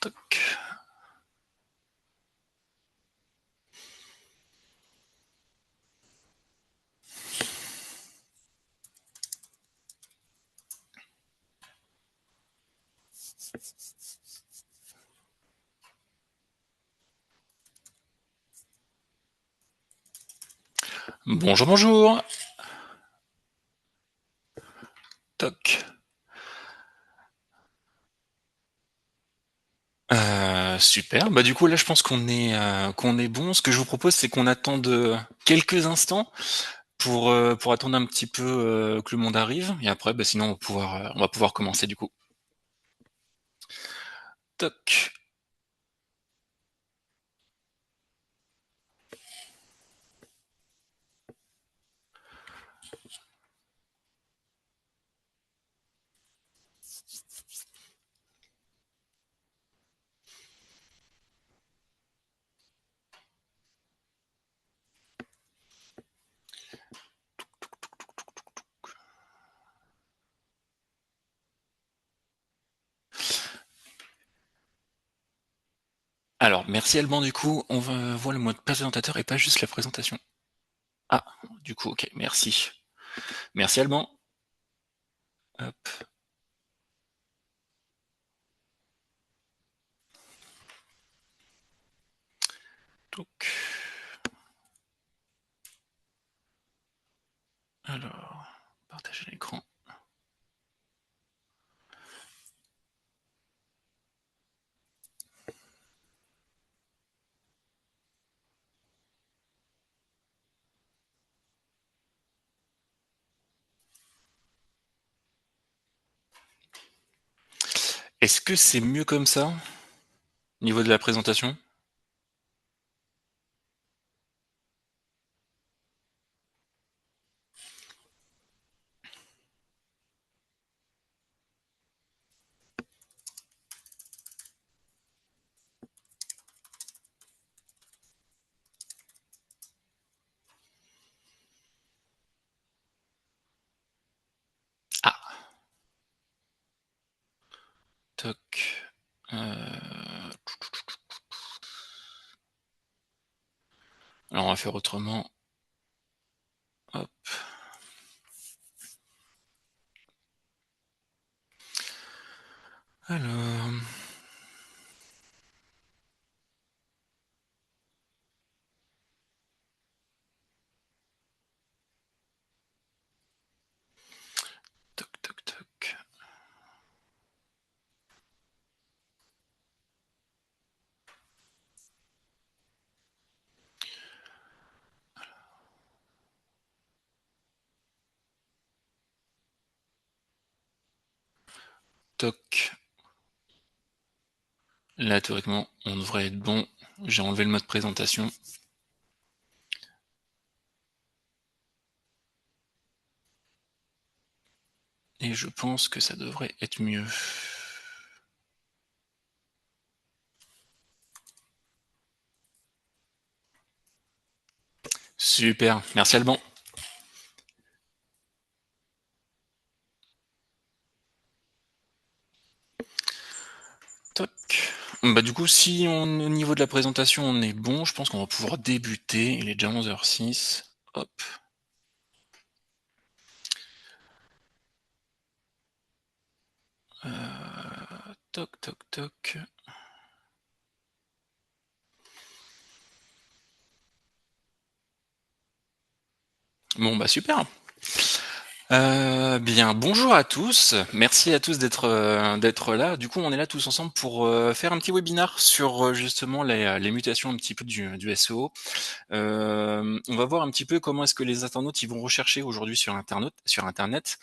Toc. Bonjour, bonjour. Toc. Super. Bah du coup là je pense qu'on est bon. Ce que je vous propose c'est qu'on attende quelques instants pour attendre un petit peu que le monde arrive et après bah sinon on va pouvoir commencer du coup. Toc. Alors merci Alban du coup on va voir le mode présentateur et pas juste la présentation. Ah du coup ok merci. Merci Alban. Hop. Toc. Alors partager l'écran. Est-ce que c'est mieux comme ça au niveau de la présentation? Ah. Toc. Alors on va faire autrement. Hop. Alors. Toc toc toc. Toc. Là théoriquement on devrait être bon. J'ai enlevé le mode présentation. Et je pense que ça devrait être mieux. Super, merci Alban. Toc. Bah du coup si au niveau de la présentation on est bon, je pense qu'on va pouvoir débuter. Il est déjà 11h06. Hop. Toc toc toc. Bon bah super. Bien, bonjour à tous. Merci à tous d'être là. Du coup, on est là tous ensemble pour faire un petit webinar sur justement les mutations un petit peu du SEO. On va voir un petit peu comment est-ce que les internautes ils vont rechercher aujourd'hui sur Internet.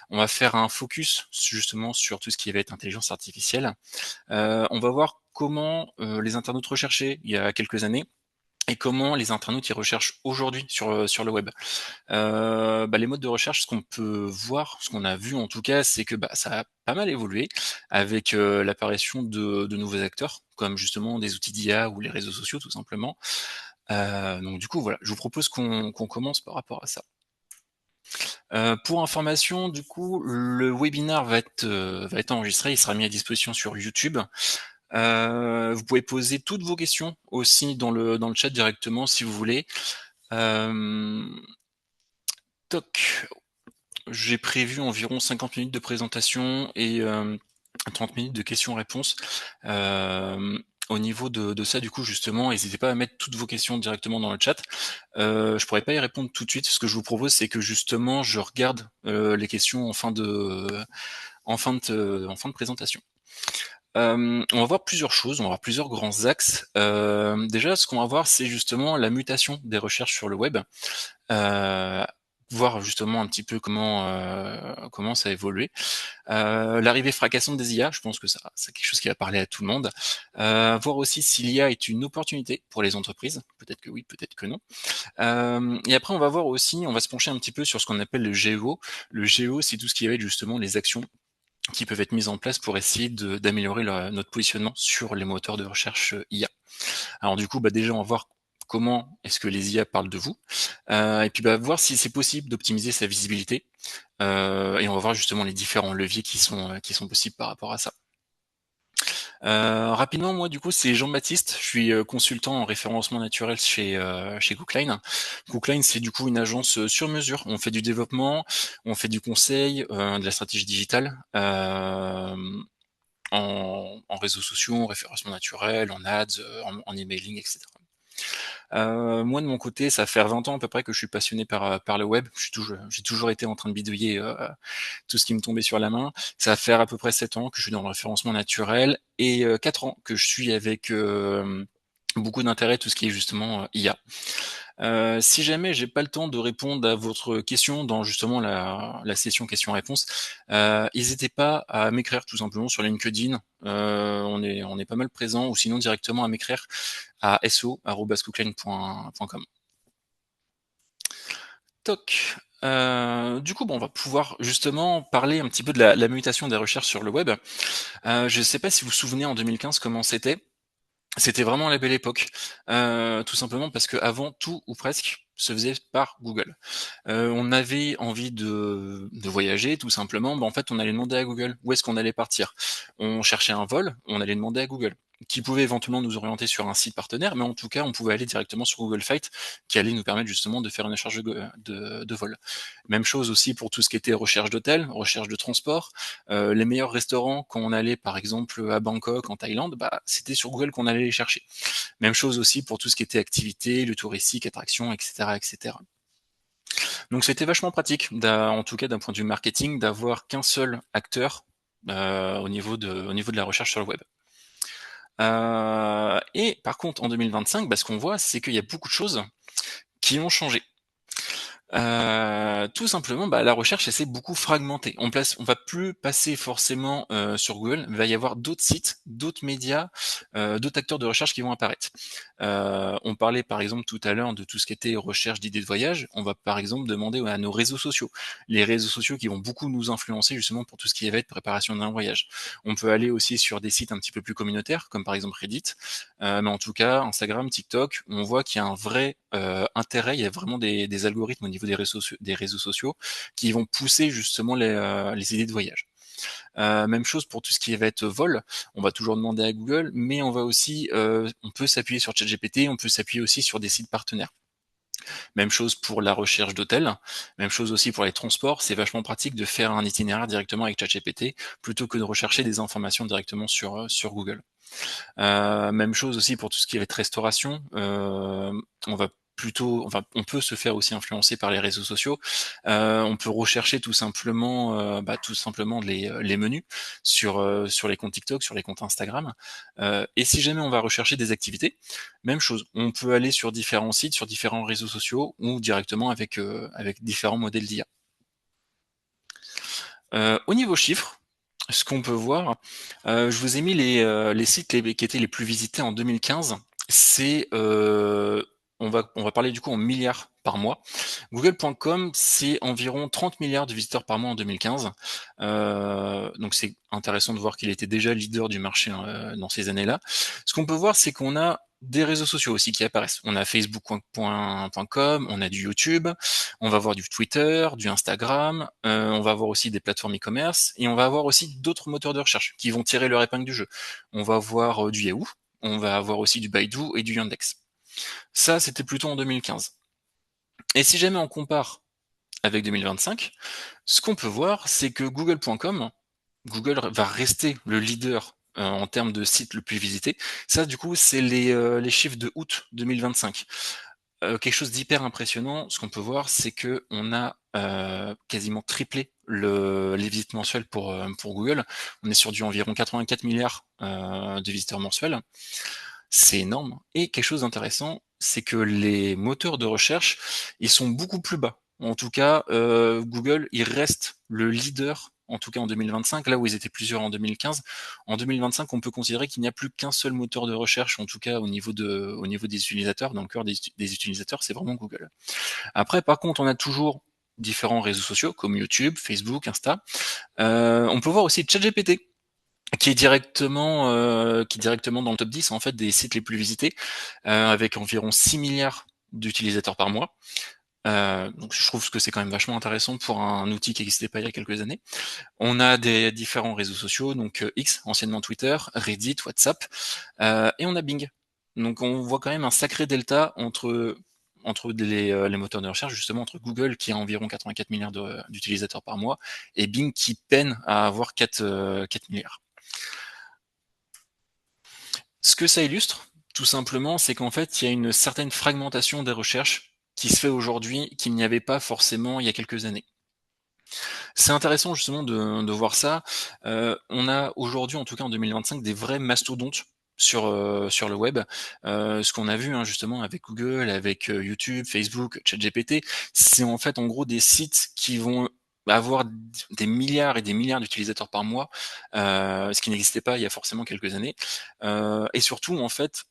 On va faire un focus justement sur tout ce qui va être intelligence artificielle. On va voir comment les internautes recherchaient il y a quelques années et comment les internautes y recherchent aujourd'hui sur le web. Bah, les modes de recherche, ce qu'on peut voir, ce qu'on a vu en tout cas, c'est que bah, ça a pas mal évolué avec l'apparition de nouveaux acteurs, comme justement des outils d'IA ou les réseaux sociaux tout simplement. Donc du coup voilà, je vous propose qu'on commence par rapport à ça. Pour information, du coup, le webinaire va être enregistré, il sera mis à disposition sur YouTube. Vous pouvez poser toutes vos questions aussi dans le chat directement si vous voulez. Toc, j'ai prévu environ 50 minutes de présentation et 30 minutes de questions-réponses. Au niveau de ça, du coup, justement, n'hésitez pas à mettre toutes vos questions directement dans le chat. Je pourrais pas y répondre tout de suite. Ce que je vous propose, c'est que justement, je regarde les questions en fin de présentation. On va voir plusieurs choses, on va voir plusieurs grands axes. Déjà, ce qu'on va voir, c'est justement la mutation des recherches sur le web. Heu, Voir justement un petit peu comment ça a évolué. L'arrivée fracassante des IA, je pense que ça c'est quelque chose qui va parler à tout le monde. Voir aussi si l'IA est une opportunité pour les entreprises. Peut-être que oui, peut-être que non. Et après, on va se pencher un petit peu sur ce qu'on appelle le GEO. Le GEO, c'est tout ce qui va être justement les actions qui peuvent être mises en place pour essayer d'améliorer notre positionnement sur les moteurs de recherche IA. Alors du coup, déjà, on va voir comment est-ce que les IA parlent de vous, et puis voir si c'est possible d'optimiser sa visibilité, et on va voir justement les différents leviers qui sont possibles par rapport à ça. Rapidement, moi, du coup, c'est Jean-Baptiste. Je suis consultant en référencement naturel chez Cookline. Cookline, c'est du coup une agence sur mesure. On fait du développement, on fait du conseil, de la stratégie digitale, en réseaux sociaux, en référencement naturel, en ads, en emailing, etc. Moi de mon côté, ça fait 20 ans à peu près que je suis passionné par le web. J'ai toujours été en train de bidouiller tout ce qui me tombait sur la main. Ça va faire à peu près 7 ans que je suis dans le référencement naturel et 4 ans que je suis avec beaucoup d'intérêt tout ce qui est justement IA. Si jamais j'ai pas le temps de répondre à votre question dans justement la session questions-réponses, n'hésitez pas à m'écrire tout simplement sur LinkedIn. On est pas mal présent, ou sinon directement à m'écrire à so@cookline.com. Toc. Du coup, on va pouvoir justement parler un petit peu de la mutation des recherches sur le web. Je ne sais pas si vous vous souvenez en 2015 comment c'était. C'était vraiment la belle époque, tout simplement parce qu'avant, tout ou presque se faisait par Google. On avait envie de voyager tout simplement, en fait, on allait demander à Google où est-ce qu'on allait partir. On cherchait un vol, on allait demander à Google, qui pouvait éventuellement nous orienter sur un site partenaire, mais en tout cas, on pouvait aller directement sur Google Flights, qui allait nous permettre justement de faire une recherche de vol. Même chose aussi pour tout ce qui était recherche d'hôtel, recherche de transport. Les meilleurs restaurants, quand on allait par exemple à Bangkok, en Thaïlande, c'était sur Google qu'on allait les chercher. Même chose aussi pour tout ce qui était activité, le touristique, attraction, etc., etc. Donc c'était vachement pratique, en tout cas d'un point de vue marketing, d'avoir qu'un seul acteur au niveau de la recherche sur le web. Et par contre, en 2025, ce qu'on voit, c'est qu'il y a beaucoup de choses qui ont changé. Tout simplement, la recherche, elle s'est beaucoup fragmentée. On va plus passer forcément sur Google, il va y avoir d'autres sites, d'autres médias, d'autres acteurs de recherche qui vont apparaître. On parlait par exemple tout à l'heure de tout ce qui était recherche d'idées de voyage. On va par exemple demander à nos réseaux sociaux, les réseaux sociaux qui vont beaucoup nous influencer justement pour tout ce qui va être préparation d'un voyage. On peut aller aussi sur des sites un petit peu plus communautaires, comme par exemple Reddit, mais en tout cas Instagram, TikTok, on voit qu'il y a un vrai intérêt, il y a vraiment des algorithmes au niveau des réseaux sociaux qui vont pousser justement les idées de voyage. Même chose pour tout ce qui va être vol, on va toujours demander à Google, mais on va aussi, on peut s'appuyer sur ChatGPT, on peut s'appuyer aussi sur des sites partenaires. Même chose pour la recherche d'hôtels, même chose aussi pour les transports, c'est vachement pratique de faire un itinéraire directement avec ChatGPT plutôt que de rechercher des informations directement sur Google. Même chose aussi pour tout ce qui va être restauration. On va on peut se faire aussi influencer par les réseaux sociaux. On peut rechercher tout simplement les menus sur les comptes TikTok, sur les comptes Instagram. Et si jamais on va rechercher des activités, même chose. On peut aller sur différents sites, sur différents réseaux sociaux ou directement avec différents modèles d'IA. Au niveau chiffres, ce qu'on peut voir, je vous ai mis les sites qui étaient les plus visités en 2015. C'est on va parler du coup en milliards par mois. Google.com, c'est environ 30 milliards de visiteurs par mois en 2015. Donc c'est intéressant de voir qu'il était déjà leader du marché dans ces années-là. Ce qu'on peut voir, c'est qu'on a des réseaux sociaux aussi qui apparaissent. On a Facebook.com, on a du YouTube, on va avoir du Twitter, du Instagram, on va avoir aussi des plateformes e-commerce, et on va avoir aussi d'autres moteurs de recherche qui vont tirer leur épingle du jeu. On va avoir du Yahoo, on va avoir aussi du Baidu et du Yandex. Ça, c'était plutôt en 2015. Et si jamais on compare avec 2025, ce qu'on peut voir, c'est que Google.com, Google va rester le leader en termes de sites le plus visités. Ça, du coup, c'est les chiffres de août 2025. Quelque chose d'hyper impressionnant, ce qu'on peut voir, c'est que on a quasiment triplé les visites mensuelles pour Google. On est sur du environ 84 milliards de visiteurs mensuels. C'est énorme. Et quelque chose d'intéressant, c'est que les moteurs de recherche, ils sont beaucoup plus bas. En tout cas, Google, il reste le leader, en tout cas en 2025, là où ils étaient plusieurs en 2015. En 2025, on peut considérer qu'il n'y a plus qu'un seul moteur de recherche, en tout cas au niveau des utilisateurs, dans le cœur des utilisateurs, c'est vraiment Google. Après, par contre, on a toujours différents réseaux sociaux comme YouTube, Facebook, Insta. On peut voir aussi ChatGPT qui est directement dans le top 10 en fait des sites les plus visités, avec environ 6 milliards d'utilisateurs par mois. Donc je trouve que c'est quand même vachement intéressant pour un outil qui n'existait pas il y a quelques années. On a des différents réseaux sociaux, donc X, anciennement Twitter, Reddit, WhatsApp, et on a Bing. Donc on voit quand même un sacré delta entre les moteurs de recherche, justement entre Google qui a environ 84 milliards d'utilisateurs par mois, et Bing qui peine à avoir 4 milliards. Ce que ça illustre, tout simplement, c'est qu'en fait, il y a une certaine fragmentation des recherches qui se fait aujourd'hui, qu'il n'y avait pas forcément il y a quelques années. C'est intéressant justement de voir ça. On a aujourd'hui, en tout cas en 2025, des vrais mastodontes sur le web. Ce qu'on a vu justement avec Google, avec YouTube, Facebook, ChatGPT, c'est en fait en gros des sites qui vont avoir des milliards et des milliards d'utilisateurs par mois, ce qui n'existait pas il y a forcément quelques années. Et surtout, en fait,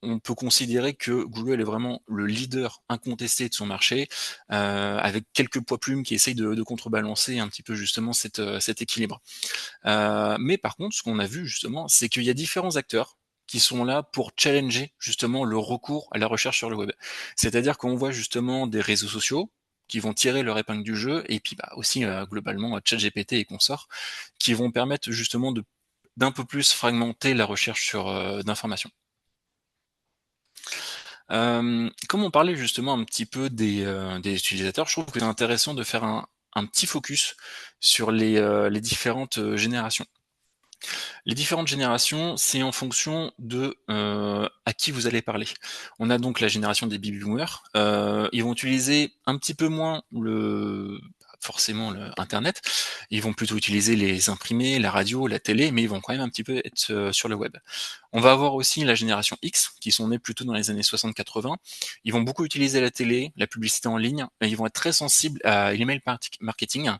on peut considérer que Google est vraiment le leader incontesté de son marché, avec quelques poids plumes qui essayent de contrebalancer un petit peu justement cet équilibre. Mais par contre, ce qu'on a vu justement, c'est qu'il y a différents acteurs qui sont là pour challenger justement le recours à la recherche sur le web. C'est-à-dire qu'on voit justement des réseaux sociaux qui vont tirer leur épingle du jeu, et puis aussi globalement ChatGPT et consorts, qui vont permettre justement d'un peu plus fragmenter la recherche d'informations. Comme on parlait justement un petit peu des utilisateurs, je trouve que c'est intéressant de faire un petit focus sur les différentes générations. Les différentes générations, c'est en fonction de à qui vous allez parler. On a donc la génération des baby boomers. Ils vont utiliser un petit peu moins forcément Internet. Ils vont plutôt utiliser les imprimés, la radio, la télé, mais ils vont quand même un petit peu être sur le web. On va avoir aussi la génération X, qui sont nés plutôt dans les années 60-80. Ils vont beaucoup utiliser la télé, la publicité en ligne, et ils vont être très sensibles à l'email marketing,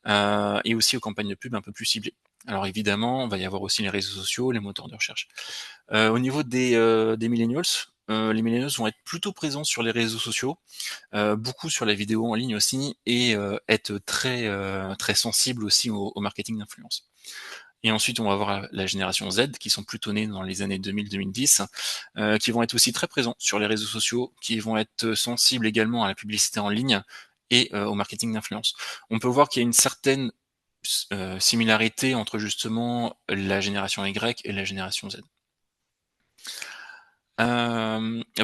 et aussi aux campagnes de pub un peu plus ciblées. Alors évidemment, il va y avoir aussi les réseaux sociaux, les moteurs de recherche. Au niveau des millennials, les millennials vont être plutôt présents sur les réseaux sociaux, beaucoup sur la vidéo en ligne aussi, et être très sensibles aussi au marketing d'influence. Et ensuite, on va avoir la génération Z, qui sont plutôt nés dans les années 2000-2010, qui vont être aussi très présents sur les réseaux sociaux, qui vont être sensibles également à la publicité en ligne et au marketing d'influence. On peut voir qu'il y a une certaine similarité entre justement la génération Y et la génération Z.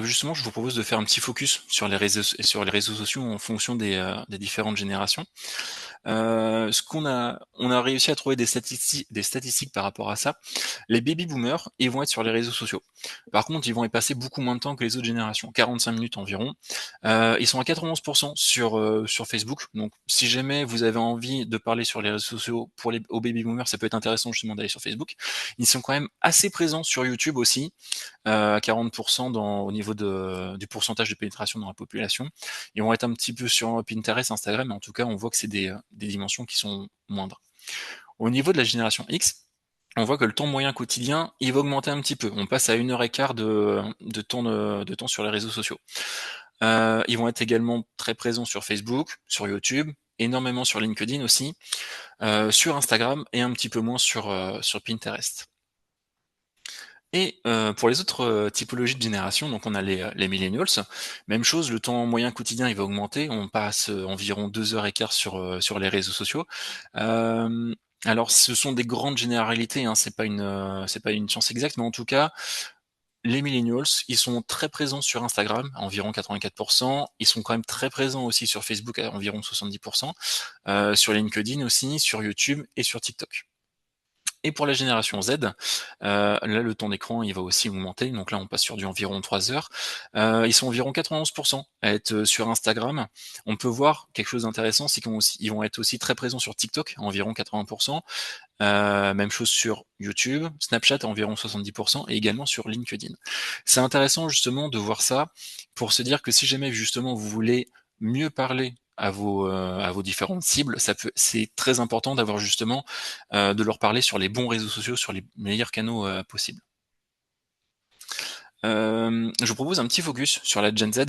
Justement, je vous propose de faire un petit focus sur les réseaux sociaux en fonction des différentes générations. On a réussi à trouver des statistiques par rapport à ça. Les baby boomers, ils vont être sur les réseaux sociaux. Par contre, ils vont y passer beaucoup moins de temps que les autres générations, 45 minutes environ. Ils sont à 91% sur Facebook. Donc, si jamais vous avez envie de parler sur les réseaux sociaux aux baby boomers, ça peut être intéressant justement d'aller sur Facebook. Ils sont quand même assez présents sur YouTube aussi, à 40% au niveau du pourcentage de pénétration dans la population. Ils vont être un petit peu sur Pinterest, Instagram, mais en tout cas, on voit que c'est des dimensions qui sont moindres. Au niveau de la génération X, on voit que le temps moyen quotidien, il va augmenter un petit peu. On passe à 1 heure et quart de temps sur les réseaux sociaux. Ils vont être également très présents sur Facebook, sur YouTube, énormément sur LinkedIn aussi, sur Instagram et un petit peu moins sur Pinterest. Et pour les autres, typologies de génération, donc on a les millennials, même chose, le temps moyen quotidien, il va augmenter. On passe, environ 2 heures et quart sur les réseaux sociaux. Hem, alors ce sont des grandes généralités, hein, c'est pas une science exacte, mais en tout cas, les millennials, ils sont très présents sur Instagram, à environ 84. Ils sont quand même très présents aussi sur Facebook, à environ 70, sur LinkedIn aussi, sur YouTube et sur TikTok. Et pour la génération Z, là, le temps d'écran, il va aussi augmenter, donc là, on passe sur du environ 3 heures. Ils sont environ 91 à être, sur Instagram. On peut voir quelque chose d'intéressant, c'est qu'ils vont être aussi très présents sur TikTok, à environ 80. Même chose sur YouTube, Snapchat à environ 70 et également sur LinkedIn. C'est intéressant justement de voir ça pour se dire que si jamais justement vous voulez mieux parler à vos différentes cibles, c'est très important d'avoir justement, de leur parler sur les bons réseaux sociaux, sur les meilleurs canaux, possibles. Je vous propose un petit focus sur la Gen Z,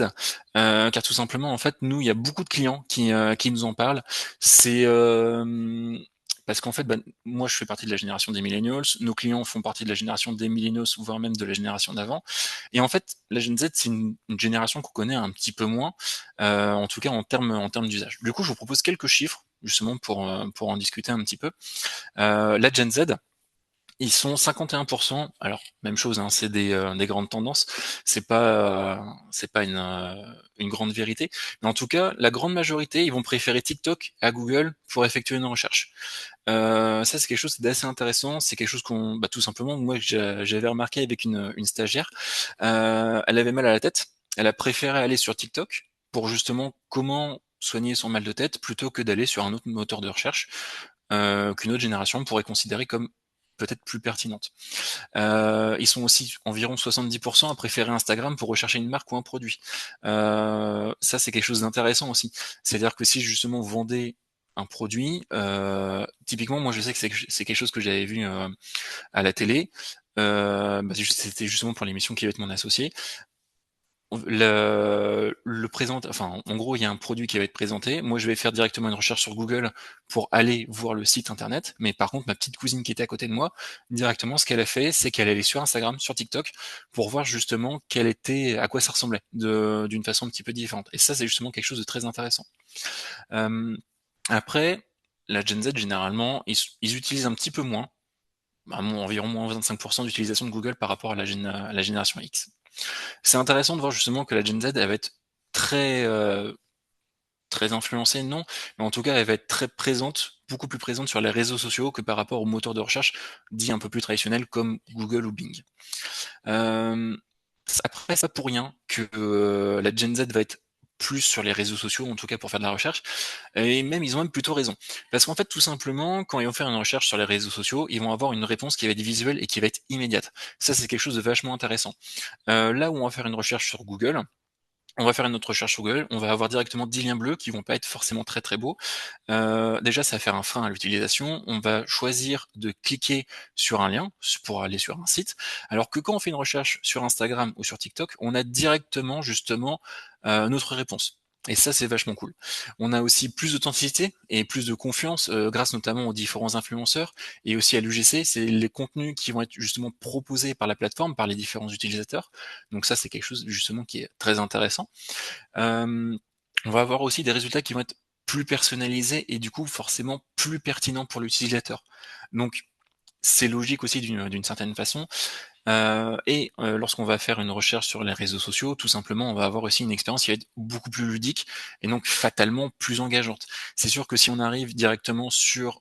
car tout simplement, en fait, nous, il y a beaucoup de clients qui nous en parlent. C'est, parce qu'en fait, bah, moi, je fais partie de la génération des millennials, nos clients font partie de la génération des millennials, voire même de la génération d'avant. Et en fait, la Gen Z, c'est une génération qu'on connaît un petit peu moins, en tout cas en termes d'usage. Du coup, je vous propose quelques chiffres, justement, pour en discuter un petit peu. La Gen Z, ils sont 51. Alors, même chose, hein, c'est des grandes tendances. C'est pas une grande vérité. Mais en tout cas, la grande majorité, ils vont préférer TikTok à Google pour effectuer une recherche. Ça, c'est quelque chose d'assez intéressant. C'est quelque chose bah, tout simplement, moi, que j'avais remarqué avec une stagiaire. Elle avait mal à la tête. Elle a préféré aller sur TikTok pour justement comment soigner son mal de tête plutôt que d'aller sur un autre moteur de recherche qu'une autre génération pourrait considérer comme peut-être plus pertinente. Ils sont aussi environ 70 à préférer Instagram pour rechercher une marque ou un produit. Ça, c'est quelque chose d'intéressant aussi. C'est-à-dire que si justement vous vendez un produit, typiquement, moi je sais que c'est quelque chose que j'avais vu à la télé. Bah, c'était justement pour l'émission qui va être mon associé. Enfin, en gros, il y a un produit qui va être présenté. Moi, je vais faire directement une recherche sur Google pour aller voir le site internet. Mais par contre, ma petite cousine qui était à côté de moi, directement, ce qu'elle a fait, c'est qu'elle allait sur Instagram, sur TikTok, pour voir justement à quoi ça ressemblait, d'une façon un petit peu différente. Et ça, c'est justement quelque chose de très intéressant. Euh, Après, la Gen Z, généralement, ils utilisent un petit peu moins, environ moins 25% d'utilisation de Google par rapport à la génération X. C'est intéressant de voir justement que la Gen Z, elle va être très, très influencée, non, mais en tout cas, elle va être très présente, beaucoup plus présente sur les réseaux sociaux que par rapport aux moteurs de recherche dits un peu plus traditionnels comme Google ou Bing. Euh, Après, c'est pas pour rien que la Gen Z va être plus sur les réseaux sociaux, en tout cas pour faire de la recherche, et même ils ont même plutôt raison. Parce qu'en fait, tout simplement, quand ils vont faire une recherche sur les réseaux sociaux, ils vont avoir une réponse qui va être visuelle et qui va être immédiate. Ça, c'est quelque chose de vachement intéressant. Là où on va faire une recherche sur Google, on va faire une autre recherche sur Google, on va avoir directement 10 liens bleus qui vont pas être forcément très très beaux. Déjà, ça va faire un frein à l'utilisation. On va choisir de cliquer sur un lien pour aller sur un site, alors que quand on fait une recherche sur Instagram ou sur TikTok, on a directement justement notre réponse. Et ça, c'est vachement cool. On a aussi plus d'authenticité et plus de confiance grâce notamment aux différents influenceurs et aussi à l'UGC. C'est les contenus qui vont être justement proposés par la plateforme, par les différents utilisateurs. Donc ça, c'est quelque chose justement qui est très intéressant. Euh, on va avoir aussi des résultats qui vont être plus personnalisés et du coup forcément plus pertinents pour l'utilisateur. Donc c'est logique aussi d'une certaine façon. Lorsqu'on va faire une recherche sur les réseaux sociaux, tout simplement, on va avoir aussi une expérience qui va être beaucoup plus ludique et donc fatalement plus engageante. C'est sûr que si on arrive directement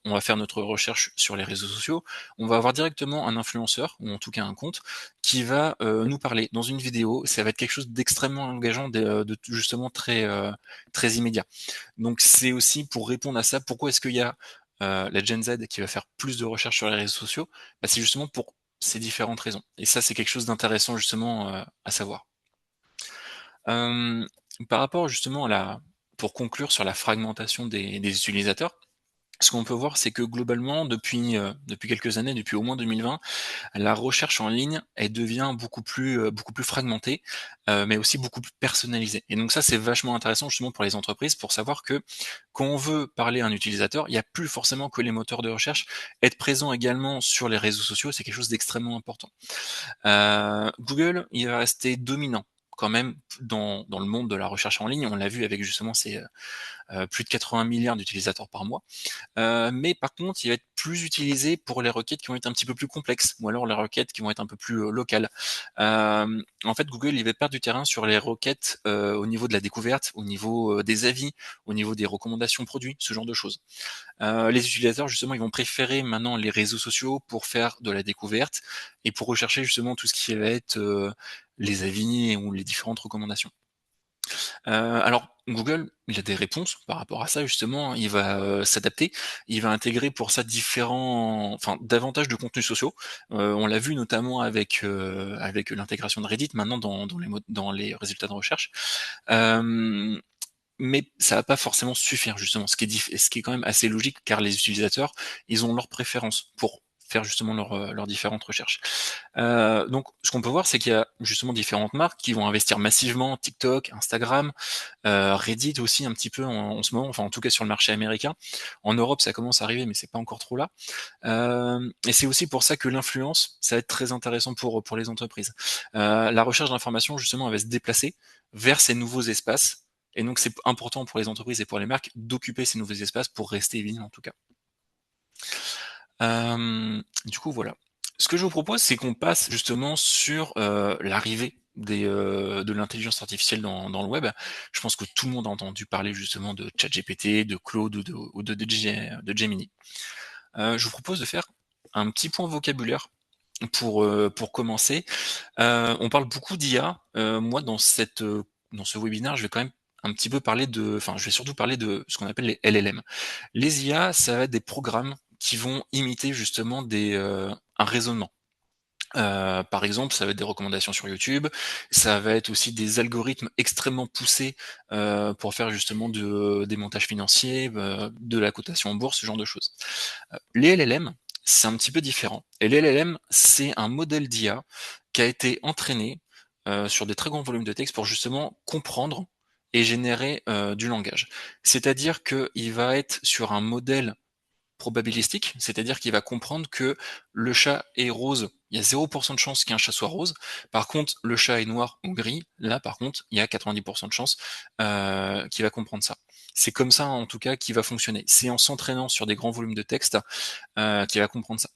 on va faire notre recherche sur les réseaux sociaux, on va avoir directement un influenceur ou en tout cas un compte qui va nous parler dans une vidéo. Ça va être quelque chose d'extrêmement engageant, de justement très immédiat. Donc c'est aussi pour répondre à ça, pourquoi est-ce qu'il y a la Gen Z qui va faire plus de recherches sur les réseaux sociaux, bah, c'est justement pour ces différentes raisons. Et ça, c'est quelque chose d'intéressant justement à savoir. Euh, Par rapport justement pour conclure sur la fragmentation des utilisateurs, Ce qu'on peut voir, c'est que globalement, depuis quelques années, depuis au moins 2020, la recherche en ligne, elle devient beaucoup plus fragmentée, mais aussi beaucoup plus personnalisée. Et donc ça, c'est vachement intéressant justement pour les entreprises, pour savoir que quand on veut parler à un utilisateur, il n'y a plus forcément que les moteurs de recherche. Être présent également sur les réseaux sociaux, c'est quelque chose d'extrêmement important. Google, il va rester dominant quand même dans le monde de la recherche en ligne. On l'a vu avec justement ces, plus de 80 milliards d'utilisateurs par mois. Mais par contre, il va être plus utilisé pour les requêtes qui vont être un petit peu plus complexes, ou alors les requêtes qui vont être un peu plus, locales. En fait, Google, il va perdre du terrain sur les requêtes, au niveau de la découverte, au niveau, des avis, au niveau des recommandations produits, ce genre de choses. Les utilisateurs, justement, ils vont préférer maintenant les réseaux sociaux pour faire de la découverte et pour rechercher justement tout ce qui va être, les avis ou les différentes recommandations. Alors Google, il a des réponses par rapport à ça justement, il va, s'adapter, il va intégrer pour ça davantage de contenus sociaux. On l'a vu notamment avec l'intégration de Reddit maintenant dans les résultats de recherche. Hem mais ça va pas forcément suffire justement, ce qui est quand même assez logique car les utilisateurs, ils ont leurs préférences pour faire justement leurs différentes recherches. Donc ce qu'on peut voir, c'est qu'il y a justement différentes marques qui vont investir massivement, TikTok, Instagram, Reddit aussi un petit peu en ce moment, enfin en tout cas sur le marché américain. En Europe, ça commence à arriver, mais c'est pas encore trop là. Et c'est aussi pour ça que l'influence, ça va être très intéressant pour les entreprises. La recherche d'informations justement, elle va se déplacer vers ces nouveaux espaces et donc c'est important pour les entreprises et pour les marques d'occuper ces nouveaux espaces pour rester évident en tout cas. Du coup voilà. Ce que je vous propose, c'est qu'on passe justement sur, l'arrivée de l'intelligence artificielle dans le web. Je pense que tout le monde a entendu parler justement de ChatGPT, de Claude ou de Gemini. Je vous propose de faire un petit point vocabulaire pour commencer. On parle beaucoup d'IA. Moi, dans ce webinaire, je vais quand même un petit peu je vais surtout parler de ce qu'on appelle les LLM. Les IA, ça va être des programmes qui vont imiter justement un raisonnement. Par exemple, ça va être des recommandations sur YouTube, ça va être aussi des algorithmes extrêmement poussés, pour faire justement des montages financiers, de la cotation en bourse, ce genre de choses. Les LLM, c'est un petit peu différent. Et les LLM, c'est un modèle d'IA qui a été entraîné, sur des très grands volumes de texte pour justement comprendre et générer, du langage. C'est-à-dire qu'il va être sur un modèle probabilistique, c'est-à-dire qu'il va comprendre que le chat est rose, il y a 0 de chance qu'un chat soit rose. Par contre, le chat est noir ou gris, là par contre, il y a 90 de chance, qu'il va comprendre ça. C'est comme ça en tout cas qu'il va fonctionner. C'est en s'entraînant sur des grands volumes de texte, qu'il va comprendre ça.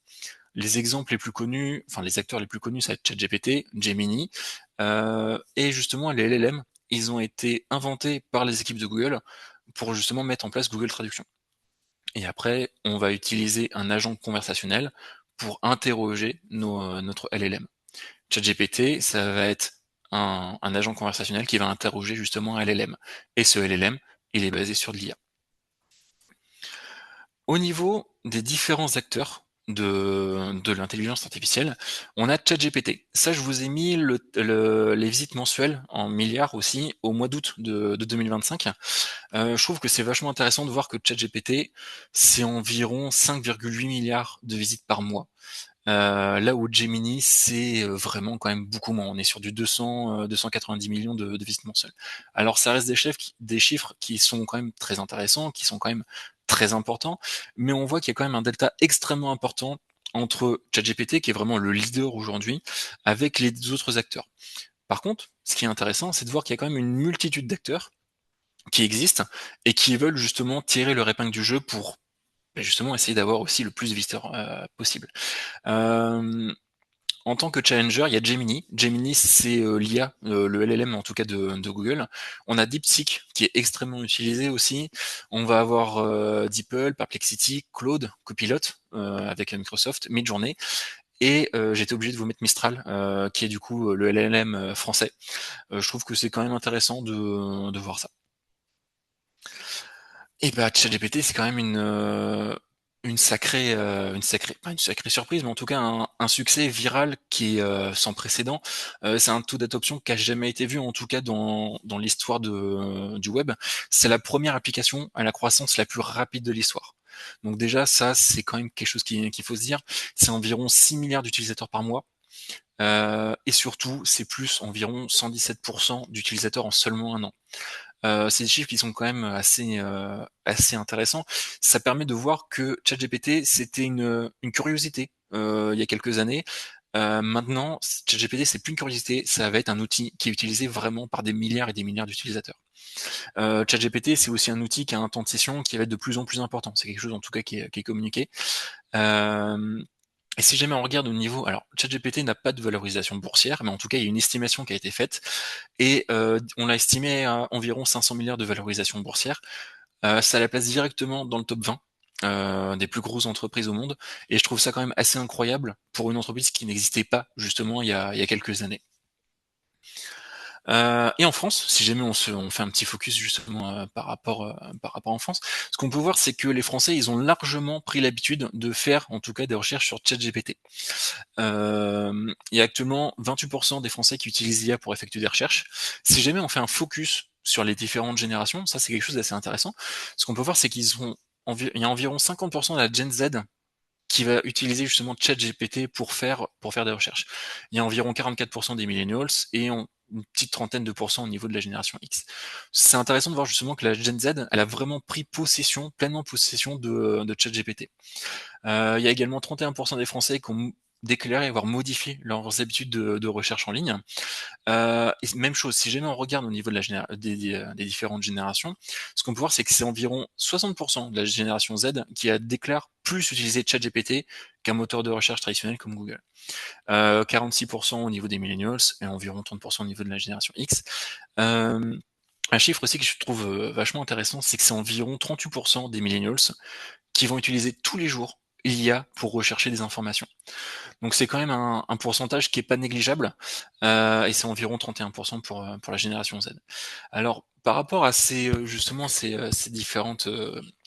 Les exemples les plus connus, enfin les acteurs les plus connus, ça va être ChatGPT, Gemini, et justement les LLM, ils ont été inventés par les équipes de Google pour justement mettre en place Google Traduction. Et après, on va utiliser un agent conversationnel pour interroger notre LLM. ChatGPT, ça va être un agent conversationnel qui va interroger justement un LLM. Et ce LLM, il est basé sur de l'IA. Au niveau des différents acteurs de l'intelligence artificielle, on a ChatGPT. Ça, je vous ai mis les visites mensuelles en milliards aussi au mois d'août de 2025. Je trouve que c'est vachement intéressant de voir que ChatGPT, c'est environ 5,8 milliards de visites par mois. Là où Gemini, c'est, vraiment quand même beaucoup moins. On est sur du 290 millions de visites mensuelles. Alors ça reste des chiffres qui sont quand même très intéressants, qui sont quand même très importants, mais on voit qu'il y a quand même un delta extrêmement important entre ChatGPT, qui est vraiment le leader aujourd'hui, avec les autres acteurs. Par contre, ce qui est intéressant, c'est de voir qu'il y a quand même une multitude d'acteurs qui existent et qui veulent justement tirer leur épingle du jeu pour, justement essayer d'avoir aussi le plus de visiteurs, possible. Hem, En tant que challenger, il y a Gemini. Gemini, c'est, l'IA, le LLM en tout cas de Google. On a DeepSeek qui est extrêmement utilisé aussi. On va avoir, DeepL, Perplexity, Claude, Copilot, avec Microsoft, Midjourney et j'étais obligé de vous mettre Mistral, qui est du coup, le LLM, français. Je trouve que c'est quand même intéressant de voir ça. Et bah, ChatGPT, c'est quand même pas une sacrée surprise, mais en tout cas un succès viral qui est, sans précédent. C'est un taux d'adoption qui a jamais été vu, en tout cas dans l'histoire du web. C'est la première application à la croissance la plus rapide de l'histoire. Donc déjà ça, c'est quand même quelque chose qu'il faut se dire. C'est environ 6 milliards d'utilisateurs par mois, et surtout, c'est plus environ 117 d'utilisateurs en seulement 1 an. C'est des chiffres qui sont quand même assez intéressants. Ça permet de voir que ChatGPT, c'était une curiosité, il y a quelques années. Maintenant, ChatGPT, c'est plus une curiosité, ça va être un outil qui est utilisé vraiment par des milliards et des milliards d'utilisateurs. ChatGPT, c'est aussi un outil qui a un temps de session qui va être de plus en plus important. C'est quelque chose en tout cas qui est communiqué. Hem et si jamais on regarde au niveau, alors ChatGPT n'a pas de valorisation boursière, mais en tout cas, il y a une estimation qui a été faite et on l'a estimé à environ 500 milliards de valorisation boursière. Ça la place directement dans le top 20 des plus grosses entreprises au monde et je trouve ça quand même assez incroyable pour une entreprise qui n'existait pas justement il y a quelques années. Et en France, si jamais on fait un petit focus justement, par rapport en France, ce qu'on peut voir, c'est que les Français, ils ont largement pris l'habitude de faire, en tout cas, des recherches sur ChatGPT. Il y a actuellement 28 des Français qui utilisent l'IA pour effectuer des recherches. Si jamais on fait un focus sur les différentes générations, ça c'est quelque chose d'assez intéressant. Ce qu'on peut voir, c'est il y a environ 50 de la Gen Z qui va utiliser justement ChatGPT pour faire des recherches. Il y a environ 44 des millennials et une petite trentaine de pourcents au niveau de la génération X. C'est intéressant de voir justement que la Gen Z, elle a vraiment pris possession, pleinement possession de ChatGPT. Il y a également 31 des Français qui ont déclaré avoir modifié leurs habitudes de recherche en ligne. Et même chose, si jamais on regarde au niveau de la des différentes générations, ce qu'on peut voir, c'est que c'est environ 60 de la génération Z qui déclare plus utiliser ChatGPT qu'un moteur de recherche traditionnel comme Google. 46 au niveau des millennials et environ 30 au niveau de la génération X. Hem, un chiffre aussi que je trouve, vachement intéressant, c'est que c'est environ 38 des millennials qui vont utiliser tous les jours l'IA pour rechercher des informations. Donc c'est quand même un pourcentage qui est pas négligeable, et c'est environ 31 pour la génération Z. Alors, par rapport à justement ces différentes,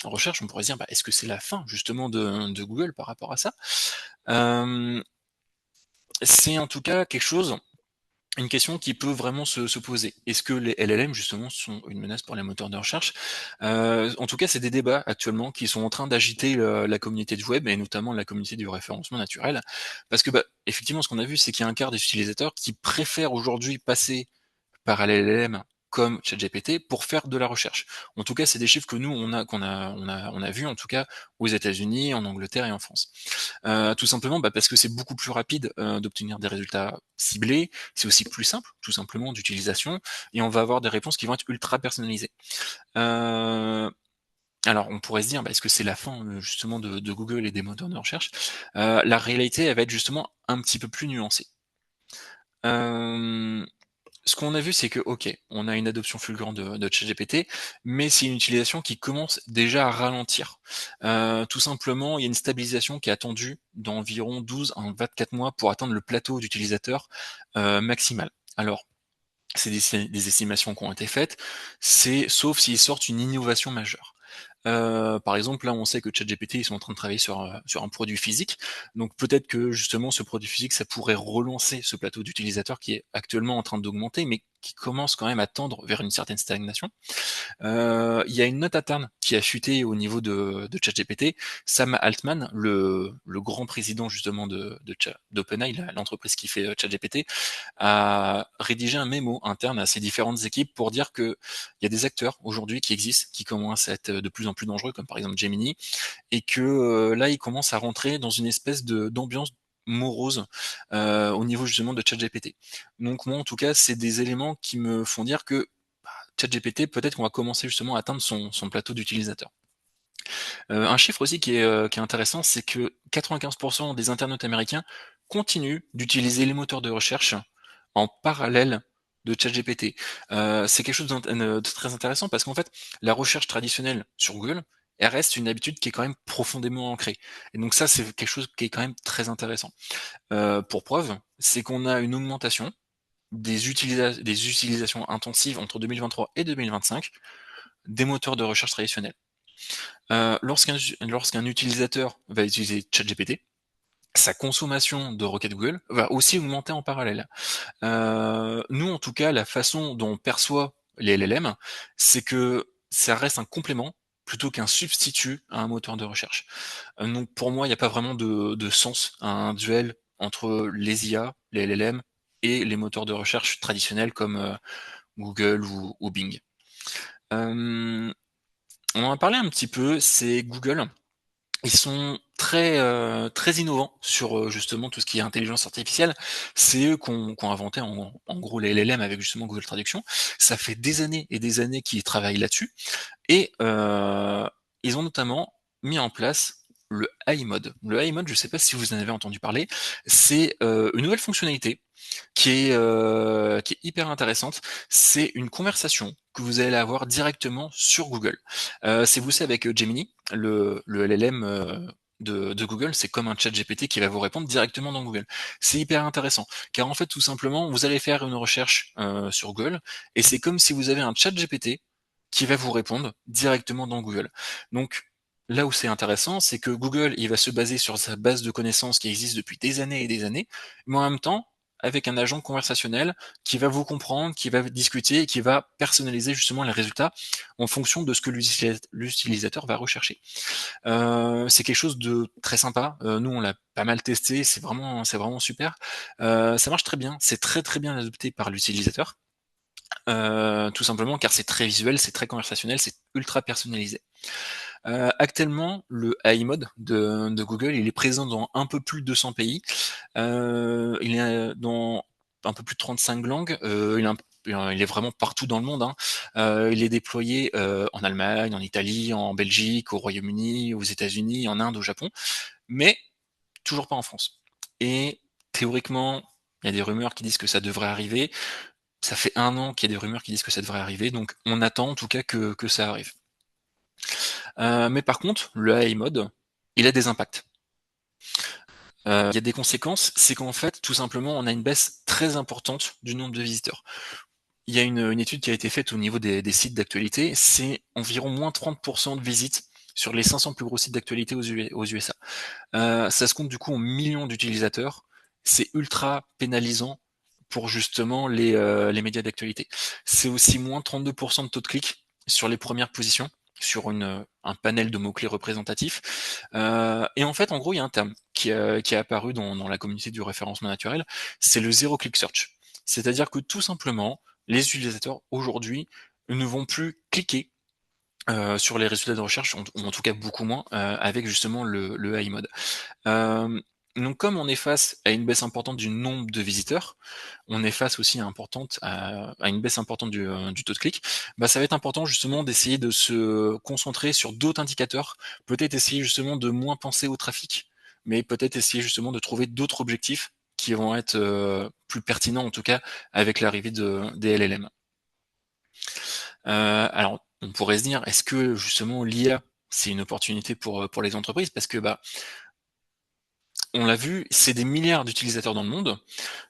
recherches, on pourrait se dire: «Bah, est-ce que c'est la fin justement de Google par rapport à ça?» Hem, c'est en tout cas une question qui peut vraiment se poser. Est-ce que les LLM justement sont une menace pour les moteurs de recherche? En tout cas, c'est des débats actuellement qui sont en train d'agiter la communauté du web et notamment la communauté du référencement naturel. Parce que, bah, effectivement, ce qu'on a vu, c'est qu'il y a un quart des utilisateurs qui préfèrent aujourd'hui passer par LLM comme ChatGPT pour faire de la recherche. En tout cas, c'est des chiffres que nous on a vus en tout cas aux États-Unis, en Angleterre et en France. Tout simplement, bah, parce que c'est beaucoup plus rapide, d'obtenir des résultats ciblés. C'est aussi plus simple, tout simplement, d'utilisation et on va avoir des réponses qui vont être ultra personnalisées. Heu, alors on pourrait se dire: «Bah, est-ce que c'est la fin, justement de Google et des moteurs de recherche?» La réalité, elle va être justement un petit peu plus nuancée. Hem Ce qu'on a vu, c'est que, OK, on a une adoption fulgurante de ChatGPT, mais c'est une utilisation qui commence déjà à ralentir. Tout simplement, il y a une stabilisation qui est attendue d'environ 12 à 24 mois pour atteindre le plateau d'utilisateurs, maximal. Alors, c'est des estimations qui ont été faites, c'est sauf s'ils sortent une innovation majeure. Par exemple, là, on sait que ChatGPT, ils sont en train de travailler sur un produit physique, donc peut-être que justement ce produit physique, ça pourrait relancer ce plateau d'utilisateurs qui est actuellement en train d'augmenter, mais qui commence quand même à tendre vers une certaine stagnation. Il y a une note interne qui a fuité au niveau de ChatGPT. Sam Altman, le grand président justement d'OpenAI, l'entreprise qui fait, ChatGPT, a rédigé un mémo interne à ces différentes équipes pour dire qu'il y a des acteurs aujourd'hui qui existent, qui commencent à être de plus en plus dangereux, comme par exemple Gemini, et que là, ils commencent à rentrer dans une espèce d'ambiance morose au niveau justement de ChatGPT. Donc moi, en tout cas, c'est des éléments qui me font dire que ChatGPT, peut-être qu'on va commencer justement à atteindre son plateau d'utilisateurs. Un chiffre aussi qui est intéressant, c'est que 95 des internautes américains continuent d'utiliser les moteurs de recherche en parallèle de ChatGPT. C'est quelque chose de très intéressant parce qu'en fait, la recherche traditionnelle sur Google, elle reste une habitude qui est quand même profondément ancrée. Et donc ça, c'est quelque chose qui est quand même très intéressant. Pour preuve, c'est qu'on a une augmentation des utilisations intensives entre 2023 et 2025 des moteurs de recherche traditionnels. Lorsqu'un utilisateur va utiliser ChatGPT, sa consommation de requêtes Google va aussi augmenter en parallèle. Nous, en tout cas, la façon dont on perçoit les LLM, c'est que ça reste un complément plutôt qu'un substitut à un moteur de recherche. Donc pour moi, il n'y a pas vraiment de sens à un duel entre les IA, les LLM et les moteurs de recherche traditionnels comme, Google ou Bing. Hem, on en a parlé un petit peu, c'est Google. Ils sont très innovants sur, justement tout ce qui est intelligence artificielle. C'est eux qui ont inventé en gros les LLM avec justement Google Traduction. Ça fait des années et des années qu'ils travaillent là-dessus et ils ont notamment mis en place le AI Mode. Le AI Mode, je ne sais pas si vous en avez entendu parler, c'est, une nouvelle fonctionnalité qui est hyper intéressante. C'est une conversation que vous allez avoir directement sur Google. C'est vous savez avec, Gemini, le LLM, de Google, c'est comme un chat GPT qui va vous répondre directement dans Google. C'est hyper intéressant, car en fait, tout simplement, vous allez faire une recherche, sur Google et c'est comme si vous avez un chat GPT qui va vous répondre directement dans Google. Donc là où c'est intéressant, c'est que Google, il va se baser sur sa base de connaissances qui existe depuis des années et des années, mais en même temps, avec un agent conversationnel qui va vous comprendre, qui va discuter et qui va personnaliser justement les résultats en fonction de ce que l'utilisateur va rechercher. C'est quelque chose de très sympa. Nous, on l'a pas mal testé, c'est vraiment super. Ça marche très bien, c'est très, très bien adopté par l'utilisateur, tout simplement car c'est très visuel, c'est très conversationnel, c'est ultra personnalisé. Actuellement, le AI Mode de Google, il est présent dans un peu plus de 200 pays. Il est, dans un peu plus de 35 langues, il est vraiment partout dans le monde, hein. Il est déployé, en Allemagne, en Italie, en Belgique, au Royaume-Uni, aux États-Unis, en Inde, au Japon, mais toujours pas en France. Et théoriquement, il y a des rumeurs qui disent que ça devrait arriver. Ça fait 1 an qu'il y a des rumeurs qui disent que ça devrait arriver, donc on attend en tout cas que ça arrive. Mais par contre, le AI Mode, il a des impacts. Il y a des conséquences, c'est qu'en fait, tout simplement, on a une baisse très importante du nombre de visiteurs. Il y a une étude qui a été faite au niveau des sites d'actualité, c'est environ moins 30% de visites sur les 500 plus gros sites d'actualité aux USA. Ça se compte du coup en millions d'utilisateurs. C'est ultra pénalisant pour justement les médias d'actualité. C'est aussi moins 32% de taux de clic sur les premières positions, sur un panel de mots-clés représentatifs. Et en fait, en gros, il y a un terme qui est apparu dans la communauté du référencement naturel, c'est le zero click search. C'est-à-dire que tout simplement, les utilisateurs aujourd'hui ne vont plus cliquer sur les résultats de recherche, ou en tout cas beaucoup moins, avec justement le AI mode. Hem, donc comme on est face à une baisse importante du nombre de visiteurs, on est face aussi à une baisse importante du taux de clic, bah, ça va être important justement d'essayer de se concentrer sur d'autres indicateurs, peut-être essayer justement de moins penser au trafic, mais peut-être essayer justement de trouver d'autres objectifs qui vont être, plus pertinents en tout cas avec l'arrivée des LLM. Alors on pourrait se dire: «Est-ce que justement l'IA, c'est une opportunité pour les entreprises?» parce que, bah, on l'a vu, c'est des milliards d'utilisateurs dans le monde.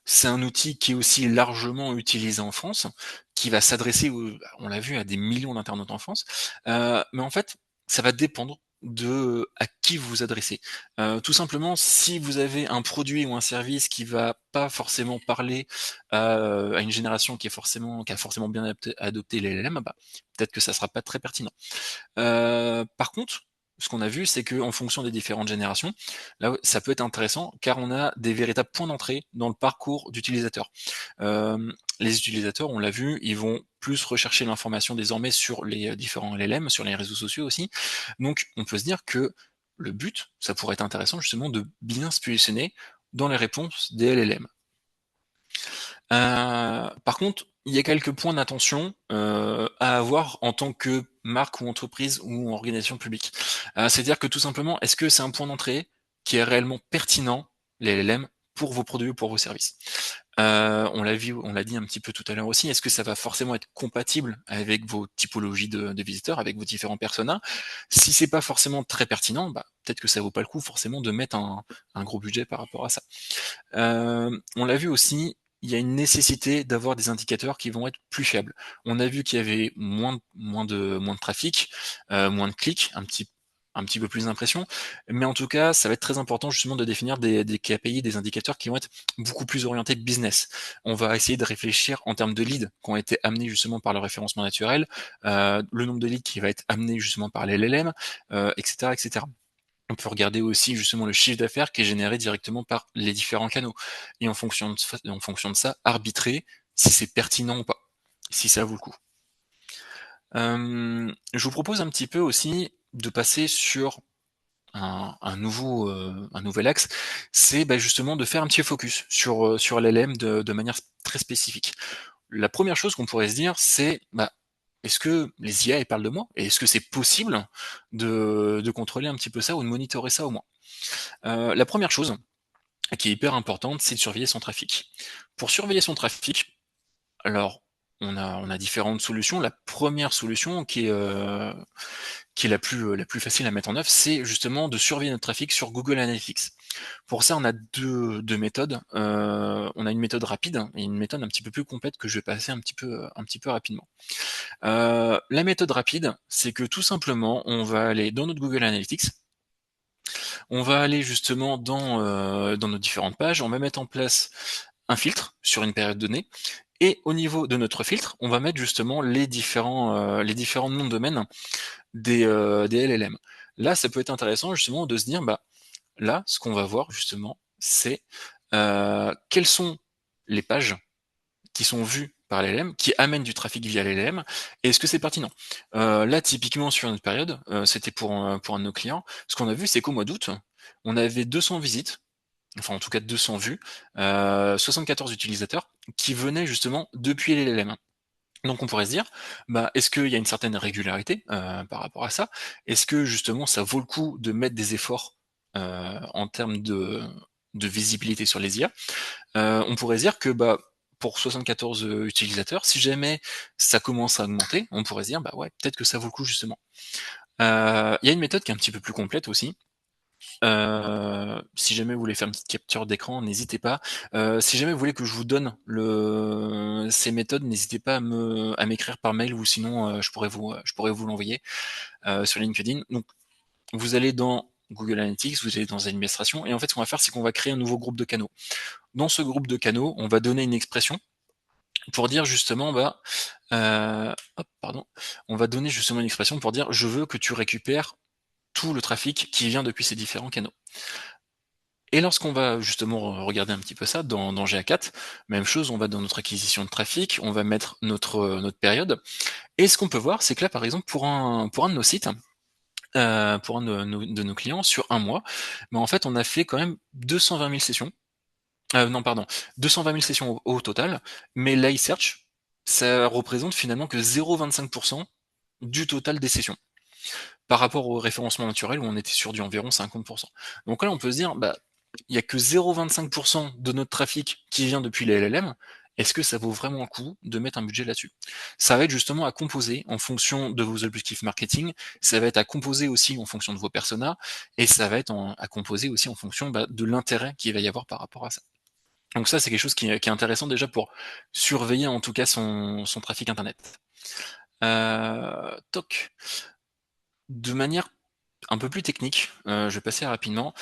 C'est un outil qui est aussi largement utilisé en France, qui va s'adresser on l'a vu, à des millions d'internautes en France. Mais en fait, ça va dépendre de à qui vous vous adressez. Tout simplement, si vous avez un produit ou un service qui va pas forcément parler à une génération qui a forcément bien adopté les LLM, bah, peut-être que ça sera pas très pertinent. Par contre, ce qu'on a vu, c'est qu'en fonction des différentes générations, là, ça peut être intéressant car on a des véritables points d'entrée dans le parcours d'utilisateur. Les utilisateurs, on l'a vu, ils vont plus rechercher l'information désormais sur les différents LLM, sur les réseaux sociaux aussi. Donc, on peut se dire que le but, ça pourrait être intéressant justement de bien se positionner dans les réponses des LLM. Par contre, il y a quelques points d'attention, à avoir en tant que marque ou entreprise ou organisation publique. C'est-à-dire que tout simplement, est-ce que c'est un point d'entrée qui est réellement pertinent, les LLM, pour vos produits ou pour vos services? On l'a dit un petit peu tout à l'heure aussi, est-ce que ça va forcément être compatible avec vos typologies de visiteurs, avec vos différents personas? Si c'est pas forcément très pertinent, bah, peut-être que ça vaut pas le coup forcément de mettre un gros budget par rapport à ça. On l'a vu aussi, il y a une nécessité d'avoir des indicateurs qui vont être plus fiables. On a vu qu'il y avait moins de trafic, moins de clics, un petit peu plus d'impression, mais en tout cas, ça va être très important justement de définir des KPI, des indicateurs qui vont être beaucoup plus orientés business. On va essayer de réfléchir en termes de leads qui ont été amenés justement par le référencement naturel, le nombre de leads qui va être amené justement par les LLM, etc., etc. On peut regarder aussi justement le chiffre d'affaires qui est généré directement par les différents canaux. Et en fonction de ça, arbitrer si c'est pertinent ou pas, si ça vaut le coup. Je vous propose un petit peu aussi de passer sur un nouvel axe, c'est justement de faire un petit focus sur l'LM de manière très spécifique. La première chose qu'on pourrait se dire, c'est est-ce que les IA elles parlent de moi? Et est-ce que c'est possible de contrôler un petit peu ça ou de monitorer ça au moins? La première chose qui est hyper importante, c'est de surveiller son trafic. Pour surveiller son trafic, alors on a différentes solutions. La première solution qui est la plus facile à mettre en œuvre, c'est justement de surveiller notre trafic sur Google Analytics. Pour ça, on a deux méthodes. On a une méthode rapide et une méthode un petit peu plus complète que je vais passer un petit peu rapidement. La méthode rapide, c'est que tout simplement, on va aller dans notre Google Analytics, on va aller justement dans nos différentes pages, on va mettre en place un filtre sur une période donnée, et au niveau de notre filtre, on va mettre justement les différents noms de domaine des LLM. Là, ça peut être intéressant justement de se dire, là, ce qu'on va voir justement, c'est quelles sont les pages qui sont vues par l'LM, qui amènent du trafic via l'LM, et est-ce que c'est pertinent? Là, typiquement, sur une période, c'était pour un de nos clients, ce qu'on a vu, c'est qu'au mois d'août, on avait 200 visites, enfin en tout cas 200 vues, 74 utilisateurs qui venaient justement depuis l'LM. Donc on pourrait se dire, est-ce qu'il y a une certaine régularité par rapport à ça? Est-ce que justement ça vaut le coup de mettre des efforts en termes de visibilité sur les IA? On pourrait se dire que pour 74 utilisateurs, si jamais ça commence à augmenter, on pourrait se dire ouais, peut-être que ça vaut le coup justement. Il y a une méthode qui est un petit peu plus complète aussi. Si jamais vous voulez faire une petite capture d'écran, n'hésitez pas. Si jamais vous voulez que je vous donne ces méthodes, n'hésitez pas à m'écrire par mail ou sinon je pourrais vous l'envoyer sur LinkedIn. Donc vous allez dans Google Analytics, vous allez dans administration, et en fait ce qu'on va faire, c'est qu'on va créer un nouveau groupe de canaux. Dans ce groupe de canaux, on va donner une expression pour dire justement pardon, on va donner justement une expression pour dire je veux que tu récupères tout le trafic qui vient depuis ces différents canaux. Et lorsqu'on va justement regarder un petit peu ça dans GA4, même chose, on va dans notre acquisition de trafic, on va mettre notre période. Et ce qu'on peut voir, c'est que là, par exemple, pour un de nos sites, pour un de nos clients, sur un mois, en fait, on a fait quand même 220 000 sessions. Non, pardon, 220 000 sessions au total, mais l'iSearch, ça représente finalement que 0,25% du total des sessions, par rapport au référencement naturel où on était sur du environ 50%. Donc là, on peut se dire, il n'y a que 0,25% de notre trafic qui vient depuis les LLM. Est-ce que ça vaut vraiment le coup de mettre un budget là-dessus? Ça va être justement à composer en fonction de vos objectifs marketing, ça va être à composer aussi en fonction de vos personas, et ça va être à composer aussi en fonction de l'intérêt qu'il va y avoir par rapport à ça. Donc ça, c'est quelque chose qui est intéressant déjà pour surveiller en tout cas son trafic internet. Toc. De manière un peu plus technique, je vais passer rapidement.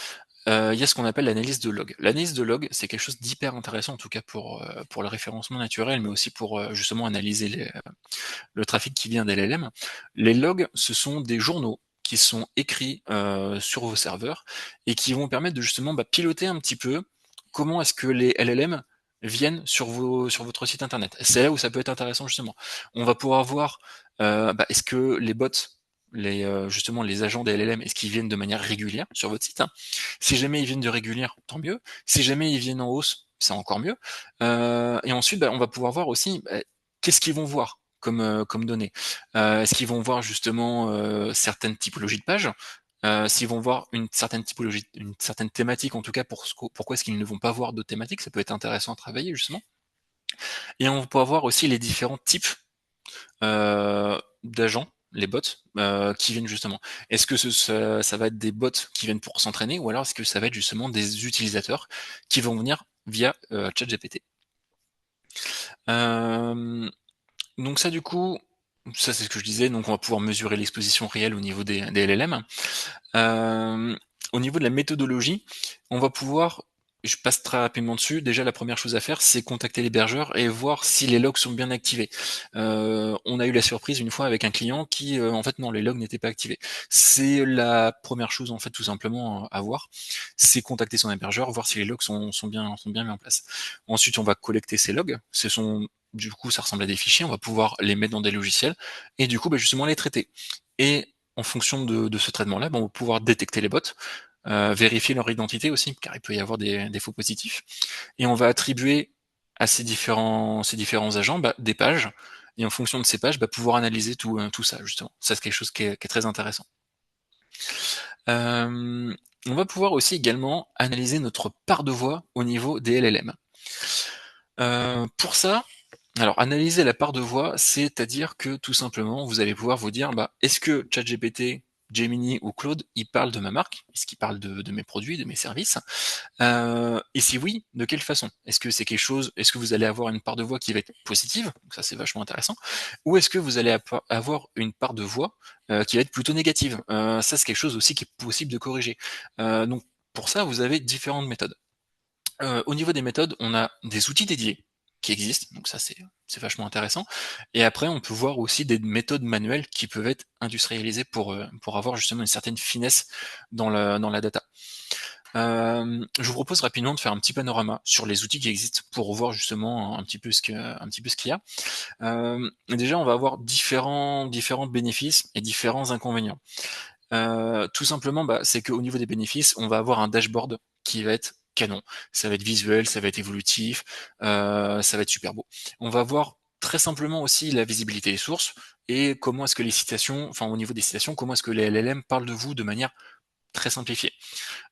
Il y a ce qu'on appelle l'analyse de log. L'analyse de log, c'est quelque chose d'hyper intéressant, en tout cas pour le référencement naturel, mais aussi pour justement analyser le trafic qui vient d'LLM. Les logs, ce sont des journaux qui sont écrits sur vos serveurs et qui vont permettre de justement piloter un petit peu comment est-ce que les LLM viennent sur votre site internet. C'est là où ça peut être intéressant justement. On va pouvoir voir est-ce que les bots, justement les agents des LLM, est-ce qu'ils viennent de manière régulière sur votre site? Si jamais ils viennent de régulière, tant mieux. Si jamais ils viennent en hausse, c'est encore mieux. Et ensuite, on va pouvoir voir aussi qu'est-ce qu'ils vont voir comme données. Est-ce qu'ils vont voir justement certaines typologies de pages? S'ils vont voir une certaine typologie, une certaine thématique, en tout cas, pourquoi est-ce qu'ils ne vont pas voir d'autres thématiques? Ça peut être intéressant à travailler justement. Et on va pouvoir voir aussi les différents types d'agents, les bots, qui viennent justement. Est-ce que ça va être des bots qui viennent pour s'entraîner, ou alors est-ce que ça va être justement des utilisateurs qui vont venir via ChatGPT? Donc ça, du coup, Ça, c'est ce que je disais, donc on va pouvoir mesurer l'exposition réelle au niveau des LLM. Hem, Au niveau de la méthodologie, on va pouvoir je passe très rapidement dessus. Déjà, la première chose à faire, c'est contacter l'hébergeur et voir si les logs sont bien activés. On a eu la surprise une fois avec un client qui, en fait, non, les logs n'étaient pas activés. C'est la première chose, en fait, tout simplement, à voir. C'est contacter son hébergeur, voir si les logs sont bien mis en place. Ensuite, on va collecter ces logs. Du coup, ça ressemble à des fichiers. On va pouvoir les mettre dans des logiciels et du coup, bah, justement, les traiter. Et en fonction de ce traitement-là, on va pouvoir détecter les bots, vérifier leur identité aussi, car il peut y avoir des faux positifs, et on va attribuer à ces différents agents des pages, et en fonction de ces pages, pouvoir analyser tout ça justement. Ça, c'est quelque chose qui est très intéressant. On va pouvoir aussi également analyser notre part de voix au niveau des LLM. Pour ça, alors analyser la part de voix, c'est-à-dire que tout simplement, vous allez pouvoir vous dire, est-ce que ChatGPT, Gemini ou Claude, ils parlent de ma marque? Est-ce qu'ils parlent de mes produits, de mes services? Et si oui, de quelle façon? Est-ce que vous allez avoir une part de voix qui va être positive? Donc ça, c'est vachement intéressant. Ou est-ce que vous allez avoir une part de voix qui va être plutôt négative? Ça, c'est quelque chose aussi qui est possible de corriger. Donc pour ça, vous avez différentes méthodes. Au niveau des méthodes, on a des outils dédiés qui existent, donc ça c'est vachement intéressant. Et après, on peut voir aussi des méthodes manuelles qui peuvent être industrialisées pour avoir justement une certaine finesse dans la data. Je vous propose rapidement de faire un petit panorama sur les outils qui existent pour voir justement un petit peu ce qu'il y a. Déjà, on va avoir différents bénéfices et différents inconvénients. Tout simplement, c'est qu'au niveau des bénéfices, on va avoir un dashboard qui va être canon. Ça va être visuel, ça va être évolutif, ça va être super beau. On va voir très simplement aussi la visibilité des sources et comment est-ce que les citations, enfin au niveau des citations, comment est-ce que les LLM parlent de vous de manière très simplifiée.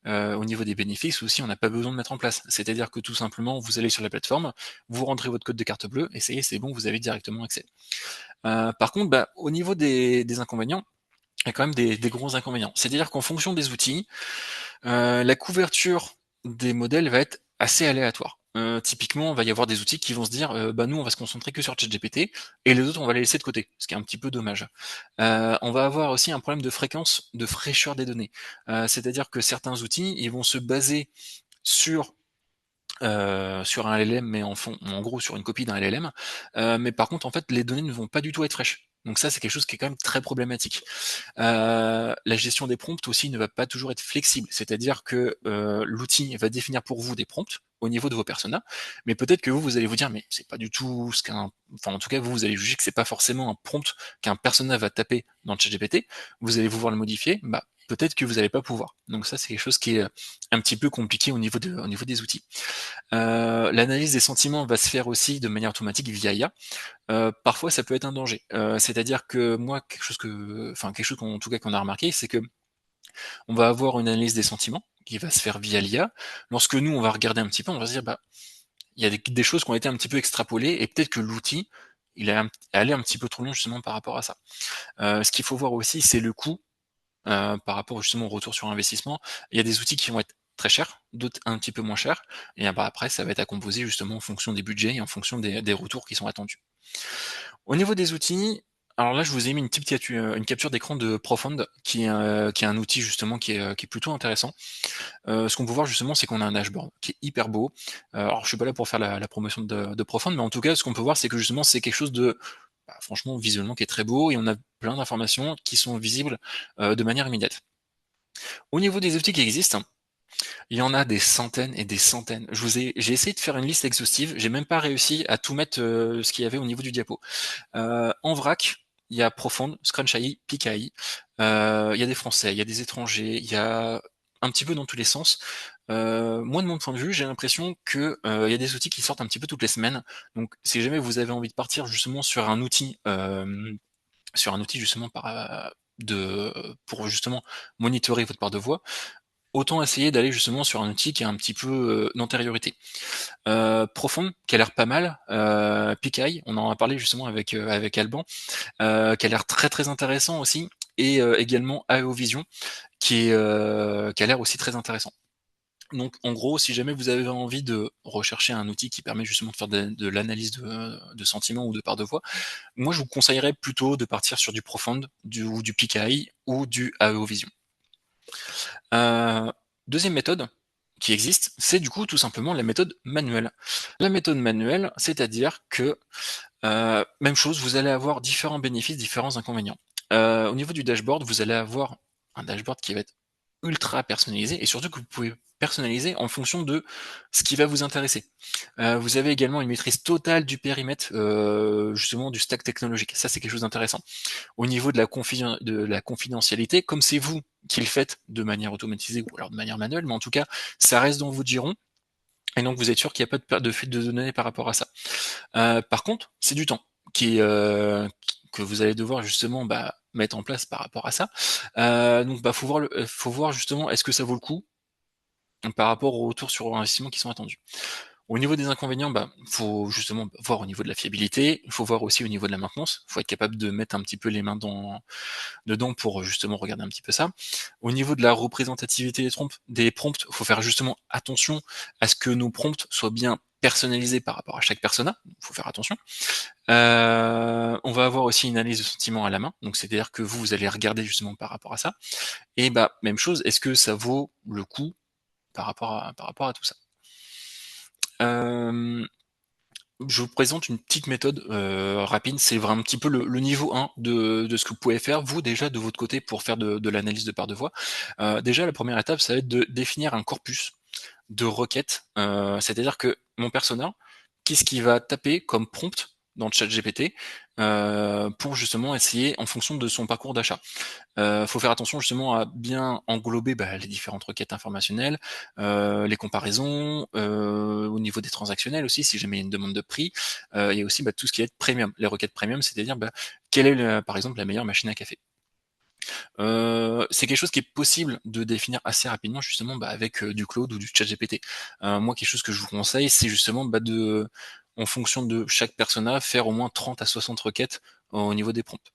Au niveau des bénéfices aussi, on n'a pas besoin de mettre en place. C'est-à-dire que tout simplement, vous allez sur la plateforme, vous rentrez votre code de carte bleue, et ça y est, c'est bon, vous avez directement accès. Par contre, au niveau des inconvénients, il y a quand même des gros inconvénients. C'est-à-dire qu'en fonction des outils, la couverture des modèles va être assez aléatoire. Typiquement, il va y avoir des outils qui vont se dire, nous, on va se concentrer que sur ChatGPT, et les autres, on va les laisser de côté, ce qui est un petit peu dommage. On va avoir aussi un problème de fréquence, de fraîcheur des données. C'est-à-dire que certains outils, ils vont se baser sur sur un LLM, mais en gros sur une copie d'un LLM. Mais par contre, en fait, les données ne vont pas du tout être fraîches. Donc ça, c'est quelque chose qui est quand même très problématique. La gestion des prompts aussi ne va pas toujours être flexible, c'est-à-dire que l'outil va définir pour vous des prompts au niveau de vos personas, mais peut-être que vous allez vous dire, mais c'est pas du tout enfin en tout cas vous allez juger que c'est pas forcément un prompt qu'un persona va taper dans le ChatGPT, vous allez pouvoir le modifier, peut-être que vous n'allez pas pouvoir. Donc ça, c'est quelque chose qui est un petit peu compliqué au niveau des outils. L'analyse des sentiments va se faire aussi de manière automatique via IA. Parfois, ça peut être un danger. C'est-à-dire que moi, quelque chose en tout cas qu'on a remarqué, c'est que on va avoir une analyse des sentiments qui va se faire via l'IA. Lorsque nous, on va regarder un petit peu, on va se dire, il y a des choses qui ont été un petit peu extrapolées et peut-être que l'outil, il est allé un petit peu trop loin justement par rapport à ça. Ce qu'il faut voir aussi, c'est le coût par rapport justement au retour sur investissement. Il y a des outils qui vont être très chers, d'autres un petit peu moins chers, et après, ça va être à composer justement en fonction des budgets et en fonction des retours qui sont attendus. Au niveau des outils, alors là, je vous ai mis une capture d'écran de Profound, qui est un outil justement qui est plutôt intéressant. Ce qu'on peut voir justement, c'est qu'on a un dashboard qui est hyper beau. Alors, je suis pas là pour faire la promotion de Profound, mais en tout cas, ce qu'on peut voir, c'est que justement, c'est quelque chose de franchement visuellement qui est très beau et on a plein d'informations qui sont visibles de manière immédiate. Au niveau des outils qui existent, il y en a des centaines et des centaines. J'ai essayé de faire une liste exhaustive, j'ai même pas réussi à tout mettre ce qu'il y avait au niveau du diapo. En vrac, il y a Profound, Scrunch AI, Peak AI. Il y a des Français, il y a des étrangers, il y a un petit peu dans tous les sens. Moi, de mon point de vue, j'ai l'impression que il y a des outils qui sortent un petit peu toutes les semaines. Donc, si jamais vous avez envie de partir justement sur un outil justement pour justement monitorer votre part de voix, autant essayer d'aller justement sur un outil qui a un petit peu d'antériorité. Profound, qui a l'air pas mal, Picaille, on en a parlé justement avec Alban, qui a l'air très très intéressant aussi, et également AEO Vision, qui a l'air aussi très intéressant. Donc en gros, si jamais vous avez envie de rechercher un outil qui permet justement de faire de l'analyse de sentiments ou de part de voix, moi je vous conseillerais plutôt de partir sur du Profound, ou du PKI ou du AEO Vision. 2e méthode qui existe, c'est du coup tout simplement la méthode manuelle. La méthode manuelle, c'est-à-dire que, même chose, vous allez avoir différents bénéfices, différents inconvénients. Au niveau du dashboard, vous allez avoir un dashboard qui va être ultra personnalisé et surtout que vous pouvez personnaliser en fonction de ce qui va vous intéresser. Vous avez également une maîtrise totale du périmètre, justement du stack technologique. Ça, c'est quelque chose d'intéressant. Au niveau de la confidentialité, comme c'est vous qui le faites de manière automatisée ou alors de manière manuelle, mais en tout cas, ça reste dans votre giron, et donc vous êtes sûr qu'il n'y a pas de fuite de données par rapport à ça. Par contre, c'est du temps que vous allez devoir justement mettre en place par rapport à ça. Donc faut voir justement est-ce que ça vaut le coup par rapport aux retours sur investissement qui sont attendus. Au niveau des inconvénients, faut justement voir au niveau de la fiabilité, il faut voir aussi au niveau de la maintenance, il faut être capable de mettre un petit peu les mains dedans pour justement regarder un petit peu ça. Au niveau de la représentativité des prompts, il faut faire justement attention à ce que nos prompts soient bien personnalisés par rapport à chaque persona, il faut faire attention. On va avoir aussi une analyse de sentiments à la main, donc c'est-à-dire que vous allez regarder justement par rapport à ça, et même chose, est-ce que ça vaut le coup par rapport à tout ça. Euh, Je vous présente une petite méthode rapide, c'est vraiment un petit peu le niveau 1 de ce que vous pouvez faire, vous déjà de votre côté pour faire de l'analyse de part de voix. Déjà la première étape, ça va être de définir un corpus de requêtes, c'est-à-dire que mon persona, qu'est-ce qu'il va taper comme prompt dans le chat GPT pour justement essayer en fonction de son parcours d'achat. Faut faire attention justement à bien englober les différentes requêtes informationnelles, les comparaisons, au niveau des transactionnels aussi, si jamais il y a une demande de prix. Il y a aussi tout ce qui est premium, les requêtes premium, c'est-à-dire quelle est par exemple la meilleure machine à café. C'est quelque chose qui est possible de définir assez rapidement justement avec du Claude ou du ChatGPT. Moi, quelque chose que je vous conseille, c'est justement en fonction de chaque persona, faire au moins 30 à 60 requêtes au niveau des prompts.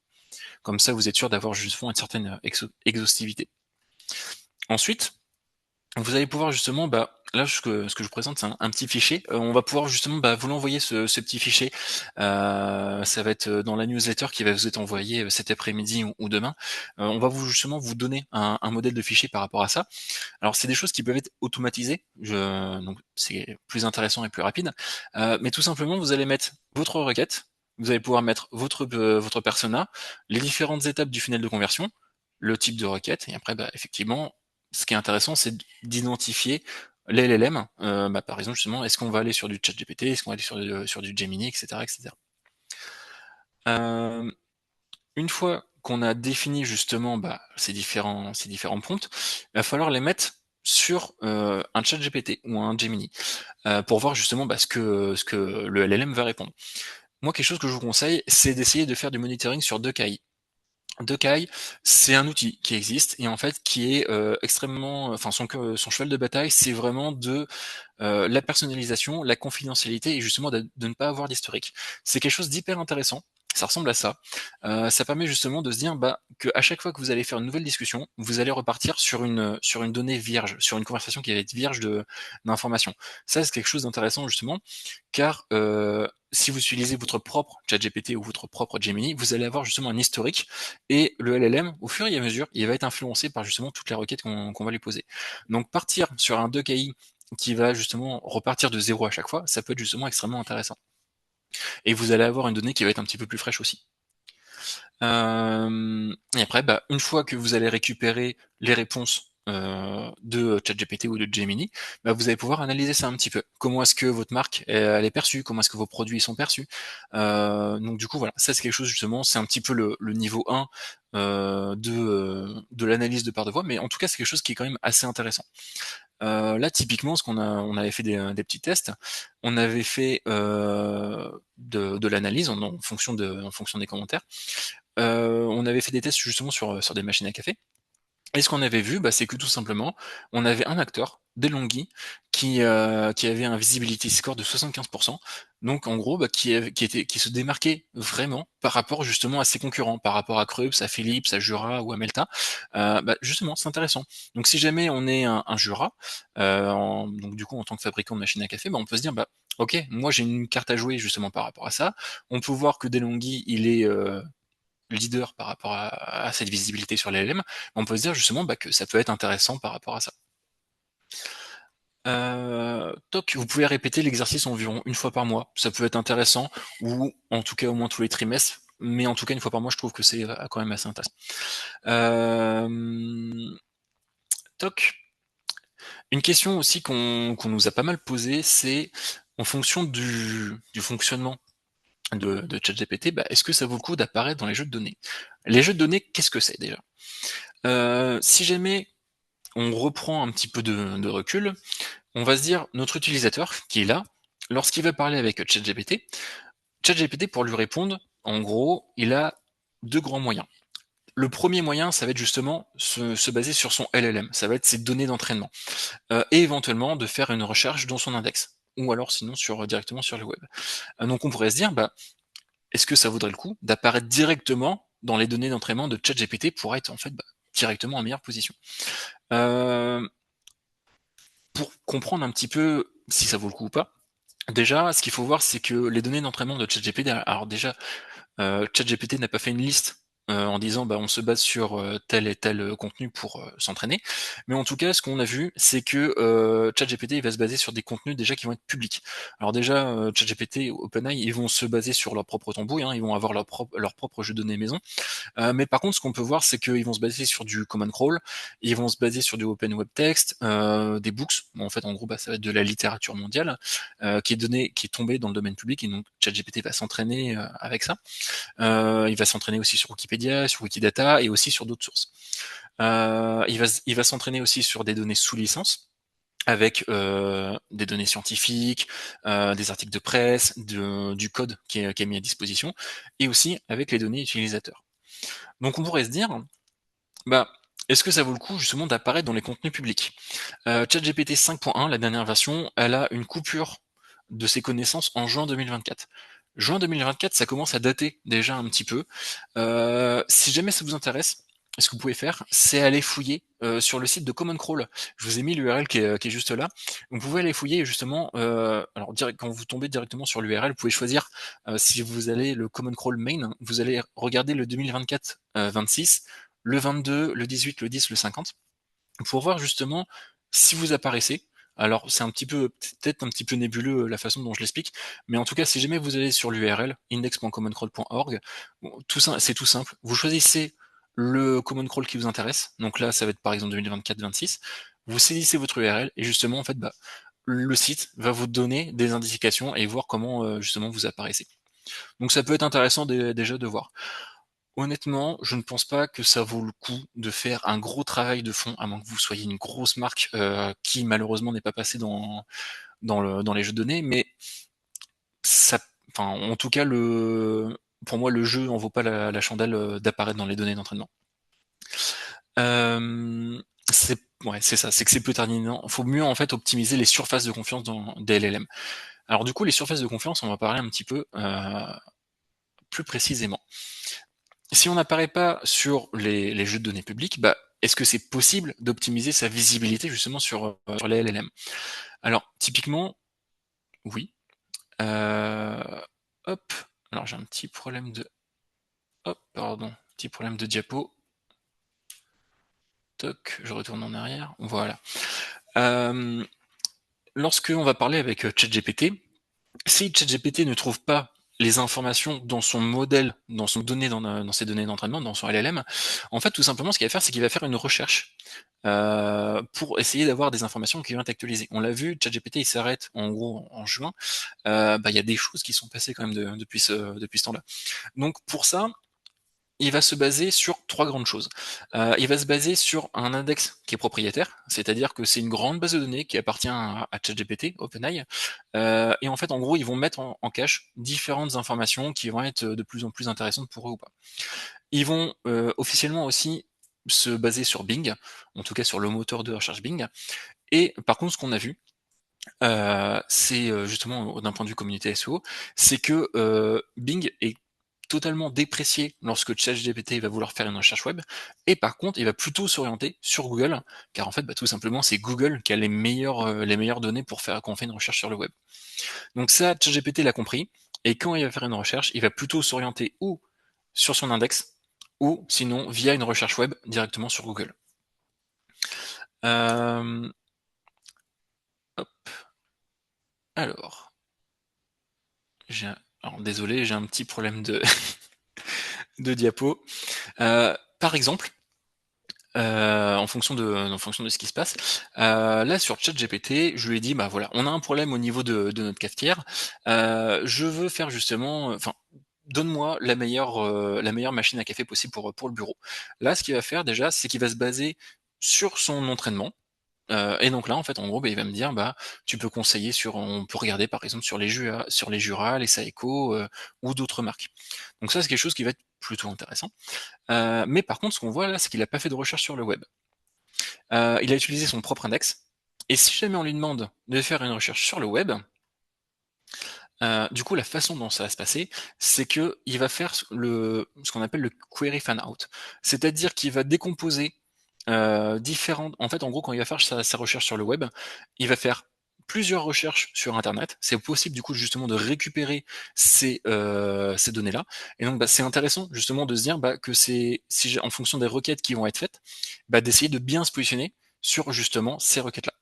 Comme ça, vous êtes sûr d'avoir justement une certaine exhaustivité. Ensuite, vous allez pouvoir justement, là ce que je vous présente, c'est un petit fichier. On va pouvoir justement vous l'envoyer ce petit fichier. Ça va être dans la newsletter qui va vous être envoyée cet après-midi ou demain. On va justement vous donner un modèle de fichier par rapport à ça. Alors c'est des choses qui peuvent être automatisées, donc c'est plus intéressant et plus rapide. Mais tout simplement, vous allez mettre votre requête, vous allez pouvoir mettre votre persona, les différentes étapes du funnel de conversion, le type de requête, et après effectivement, ce qui est intéressant, c'est d'identifier les LLM. Par exemple, justement, est-ce qu'on va aller sur du ChatGPT, est-ce qu'on va aller sur du Gemini, etc., etc. Une fois qu'on a défini justement ces différents prompts, il va falloir les mettre sur un chat GPT ou un Gemini pour voir justement ce que le LLM va répondre. Moi, quelque chose que je vous conseille, c'est d'essayer de faire du monitoring sur Dokai. Dokai, c'est un outil qui existe et en fait qui est extrêmement, enfin son cheval de bataille, c'est vraiment la personnalisation, la confidentialité et justement de ne pas avoir d'historique. C'est quelque chose d'hyper intéressant. Ça ressemble à ça. Ça permet justement de se dire que à chaque fois que vous allez faire une nouvelle discussion, vous allez repartir sur une donnée vierge, sur une conversation qui va être vierge d'informations. Ça, c'est quelque chose d'intéressant justement, car si vous utilisez votre propre ChatGPT ou votre propre Gemini, vous allez avoir justement un historique et le LLM, au fur et à mesure, il va être influencé par justement toutes les requêtes qu'on va lui poser. Donc partir sur un 2KI qui va justement repartir de zéro à chaque fois, ça peut être justement extrêmement intéressant. Et vous allez avoir une donnée qui va être un petit peu plus fraîche aussi. Et après, une fois que vous allez récupérer les réponses de ChatGPT ou de Gemini, vous allez pouvoir analyser ça un petit peu. Comment est-ce que votre marque elle est perçue, comment est-ce que vos produits sont perçus. Donc du coup voilà, ça c'est quelque chose justement, c'est un petit peu le niveau 1 de l'analyse de part de voix, mais en tout cas c'est quelque chose qui est quand même assez intéressant. Là, typiquement, on avait fait des petits tests. On avait fait de l'analyse en fonction des commentaires. On avait fait des tests justement sur des machines à café. Et ce qu'on avait vu, c'est que tout simplement, on avait un acteur, DeLonghi, qui avait un visibility score de 75%. Donc en gros, qui se démarquait vraiment par rapport justement à ses concurrents, par rapport à Krups, à Philips, à Jura ou à Melta. Justement, c'est intéressant. Donc si jamais on est un Jura, donc du coup en tant que fabricant de machines à café, on peut se dire OK, moi j'ai une carte à jouer justement par rapport à ça. On peut voir que DeLonghi, il est leader par rapport à cette visibilité sur les LLM. On peut se dire justement que ça peut être intéressant par rapport à ça. Toc, vous pouvez répéter l'exercice environ une fois par mois. Ça peut être intéressant, ou en tout cas au moins tous les trimestres. Mais en tout cas, une fois par mois, je trouve que c'est quand même assez intéressant. Euh, Toc. Une question aussi qu'on nous a pas mal posée, c'est en fonction du fonctionnement de ChatGPT, est-ce que ça vaut le coup d'apparaître dans les jeux de données? Les jeux de données, qu'est-ce que c'est déjà? Si jamais on reprend un petit peu de recul, on va se dire notre utilisateur qui est là, lorsqu'il va parler avec ChatGPT, ChatGPT pour lui répondre, en gros, il a deux grands moyens. Le premier moyen, ça va être justement se baser sur son LLM, ça va être ses données d'entraînement, et éventuellement de faire une recherche dans son index, ou alors sinon directement sur le web. Donc on pourrait se dire, est-ce que ça vaudrait le coup d'apparaître directement dans les données d'entraînement de ChatGPT pour être en fait directement en meilleure position? Euh, pour comprendre un petit peu si ça vaut le coup ou pas, déjà, ce qu'il faut voir, c'est que les données d'entraînement de ChatGPT, alors déjà, ChatGPT n'a pas fait une liste en disant on se base sur tel et tel contenu pour s'entraîner. Mais en tout cas, ce qu'on a vu, c'est que ChatGPT il va se baser sur des contenus déjà qui vont être publics. Alors déjà, ChatGPT, OpenAI, ils vont se baser sur leur propre tambouille, hein, ils vont avoir leur propre jeu de données maison. Mais par contre, ce qu'on peut voir, c'est qu'ils vont se baser sur du command crawl, ils vont se baser sur du open web text, des books. Bon, en fait, en gros, ça va être de la littérature mondiale qui est tombée dans le domaine public, et donc ChatGPT va s'entraîner avec ça. Il va s'entraîner aussi sur Wikipédia, sur Wikidata et aussi sur d'autres sources. Il va s'entraîner aussi sur des données sous licence, avec des données scientifiques, des articles de presse, du code qui est mis à disposition, et aussi avec les données utilisateurs. Donc on pourrait se dire, bah, est-ce que ça vaut le coup justement d'apparaître dans les contenus publics? ChatGPT 5.1, la dernière version, elle a une coupure de ses connaissances en juin 2024. Juin 2024, ça commence à dater déjà un petit peu. Si jamais ça vous intéresse, ce que vous pouvez faire, c'est aller fouiller sur le site de Common Crawl. Je vous ai mis l'URL qui est juste là. Vous pouvez aller fouiller justement. Alors quand vous tombez directement sur l'URL, vous pouvez choisir si vous allez le Common Crawl main, vous allez regarder le 2024 26, le 22, le 18, le 10, le 50 pour voir justement si vous apparaissez. Alors c'est un petit peu peut-être un petit peu nébuleux la façon dont je l'explique, mais en tout cas si jamais vous allez sur l'URL index.commoncrawl.org, c'est tout simple. Vous choisissez le common crawl qui vous intéresse. Donc là ça va être par exemple 2024-26. Vous saisissez votre URL et justement en fait le site va vous donner des indications et voir comment justement vous apparaissez. Donc ça peut être intéressant déjà de voir. Honnêtement, je ne pense pas que ça vaut le coup de faire un gros travail de fond, à moins que vous soyez une grosse marque qui malheureusement n'est pas passée dans les jeux de données, mais ça, enfin, en tout cas, pour moi, le jeu en vaut pas la chandelle d'apparaître dans les données d'entraînement. Euh, c'est ça, c'est que c'est peu tardinant. Il faut mieux en fait optimiser les surfaces de confiance dans des LLM. Alors du coup, les surfaces de confiance, on va parler un petit peu plus précisément. Si on n'apparaît pas sur les jeux de données publics, est-ce que c'est possible d'optimiser sa visibilité justement sur les LLM? Alors, typiquement, oui. Euh, Hop. Alors, j'ai un petit problème de... Hop, pardon. Petit problème de diapo. Toc, je retourne en arrière. Voilà. Euh, Lorsque on va parler avec ChatGPT, si ChatGPT ne trouve pas les informations dans son modèle, dans ses données d'entraînement, dans son LLM, en fait, tout simplement, ce qu'il va faire, c'est qu'il va faire une recherche pour essayer d'avoir des informations qui vont être actualisées. On l'a vu, ChatGPT, il s'arrête en gros en juin. Il y a des choses qui sont passées quand même depuis ce temps-là. Donc pour ça, il va se baser sur trois grandes choses. Il va se baser sur un index qui est propriétaire, c'est-à-dire que c'est une grande base de données qui appartient à ChatGPT, OpenAI, et en fait, en gros, ils vont mettre en cache différentes informations qui vont être de plus en plus intéressantes pour eux ou pas. Ils vont officiellement aussi se baser sur Bing, en tout cas sur le moteur de recherche Bing. Et par contre, ce qu'on a vu, C'est, justement d'un point de vue communauté SEO, c'est que, Bing est totalement déprécié lorsque ChatGPT va vouloir faire une recherche web et par contre, il va plutôt s'orienter sur Google, car en fait, tout simplement, c'est Google qui a les meilleures données pour faire quand on fait une recherche sur le web. Donc ça, ChatGPT l'a compris et quand il va faire une recherche, il va plutôt s'orienter ou sur son index ou sinon via une recherche web directement sur Google. Hem, hop, alors, j'ai un alors désolé, j'ai un petit problème de de diapo. Par exemple, en fonction de ce qui se passe, là sur ChatGPT, je lui ai dit: «Bah, voilà, on a un problème au niveau de notre cafetière, je veux faire justement, enfin, donne-moi la meilleure machine à café possible pour le bureau». Là, ce qu'il va faire déjà, c'est qu'il va se baser sur son entraînement, et donc là, en fait, en gros, il va me dire: «Bah, tu peux conseiller sur» on peut regarder par exemple sur les Jura, les Saeco, ou d'autres marques. Donc ça, c'est quelque chose qui va être plutôt intéressant. Mais par contre, ce qu'on voit là, c'est qu'il a pas fait de recherche sur le web. Il a utilisé son propre index et si jamais on lui demande de faire une recherche sur le web, du coup, la façon dont ça va se passer, c'est qu'il va faire ce qu'on appelle le query fan out. C'est-à-dire qu'il va décomposer, différentes en fait, en gros, quand il va faire sa recherche sur le web, il va faire plusieurs recherches sur internet. C'est possible, du coup, justement, de récupérer ces données-là et donc, c'est intéressant, justement, de se dire, que c'est si j'ai en fonction des requêtes qui vont être faites, d'essayer de bien se positionner sur, justement, ces requêtes-là.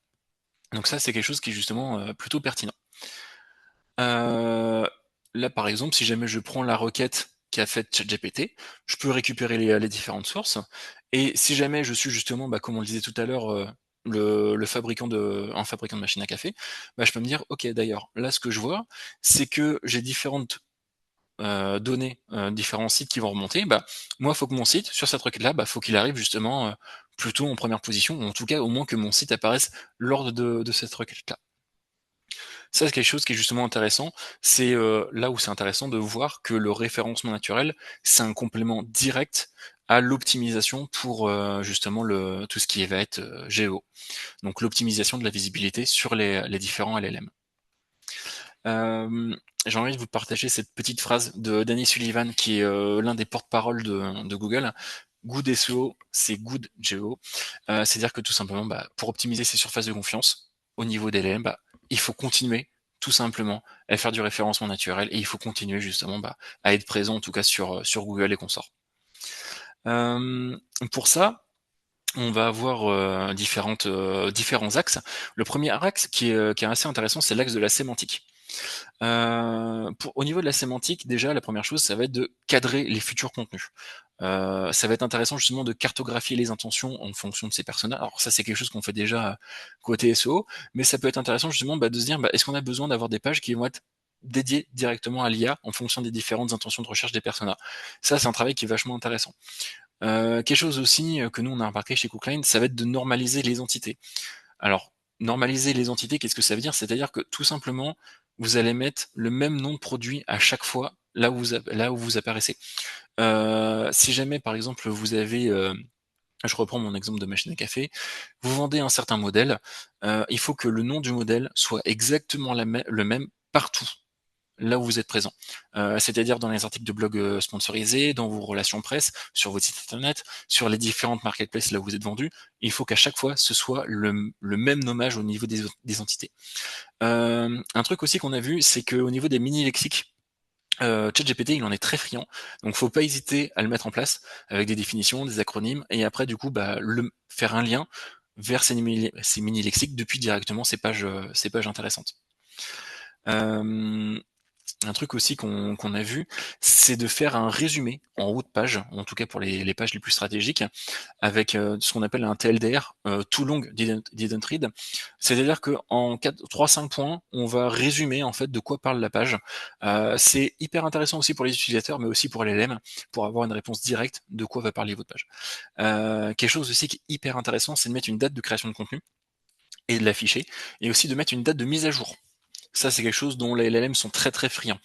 Donc ça, c'est quelque chose qui est, justement, plutôt pertinent. Heu, Là, par exemple, si jamais je prends la requête qu'a faite ChatGPT, je peux récupérer les différentes sources et si jamais je suis justement, comme on le disait tout à l'heure, le fabricant de un fabricant de machine à café, je peux me dire: «OK, d'ailleurs, là, ce que je vois, c'est que j'ai différentes, données, différents sites qui vont remonter. Moi, il faut que mon site, sur cette requête-là, faut qu'il arrive justement, plutôt en première position ou en tout cas, au moins que mon site apparaisse lors de cette requête-là». Ça, c'est quelque chose qui est justement intéressant. C'est, là où c'est intéressant de voir que le référencement naturel, c'est un complément direct à l'optimisation pour, justement tout ce qui va être, géo. Donc l'optimisation de la visibilité sur les différents LLM. Hem, j'ai envie de vous partager cette petite phrase de Danny Sullivan qui est, l'un des porte-parole de Google. Good SEO, c'est good GEO. C'est-à-dire que tout simplement, pour optimiser ses surfaces de confiance au niveau des LLM, il faut continuer tout simplement à faire du référencement naturel et il faut continuer justement, à être présent en tout cas sur Google et consorts. Hem, pour ça, on va avoir, différents axes. Le premier axe qui est assez intéressant, c'est l'axe de la sémantique. Au niveau de la sémantique, déjà, la première chose, ça va être de cadrer les futurs contenus. Ça va être intéressant justement de cartographier les intentions en fonction de ces personnages. Alors ça, c'est quelque chose qu'on fait déjà côté SEO, mais ça peut être intéressant justement de se dire, est-ce qu'on a besoin d'avoir des pages qui vont être dédiées directement à l'IA en fonction des différentes intentions de recherche des personas. Ça, c'est un travail qui est vachement intéressant. Quelque chose aussi que nous on a remarqué chez Cookline, ça va être de normaliser les entités. Alors, normaliser les entités, qu'est-ce que ça veut dire? C'est-à-dire que tout simplement, vous allez mettre le même nom de produit à chaque fois là où vous apparaissez. Si jamais par exemple vous avez, je reprends mon exemple de machine à café, vous vendez un certain modèle, il faut que le nom du modèle soit exactement le même partout là où vous êtes présent. C'est-à-dire dans les articles de blog, sponsorisés, dans vos relations presse, sur votre site internet, sur les différentes marketplaces là où vous êtes vendu. Il faut qu'à chaque fois ce soit le même nommage au niveau des entités. Un truc aussi qu'on a vu, c'est qu'au niveau des mini lexiques, ChatGPT, il en est très friand, donc faut pas hésiter à le mettre en place avec des définitions, des acronymes et après du coup, faire un lien vers ces mini lexiques depuis directement ces pages intéressantes. Hem, un truc aussi qu'on a vu, c'est de faire un résumé en haut de page, en tout cas pour les pages les plus stratégiques, avec, ce qu'on appelle un TLDR, Too Long Didn't Read. C'est-à-dire qu'en 3-5 points, on va résumer en fait de quoi parle la page. C'est hyper intéressant aussi pour les utilisateurs, mais aussi pour les LLM, pour avoir une réponse directe de quoi va parler votre page. Quelque chose aussi qui est hyper intéressant, c'est de mettre une date de création de contenu et de l'afficher et aussi de mettre une date de mise à jour. Ça, c'est quelque chose dont les LLM sont très, très friands.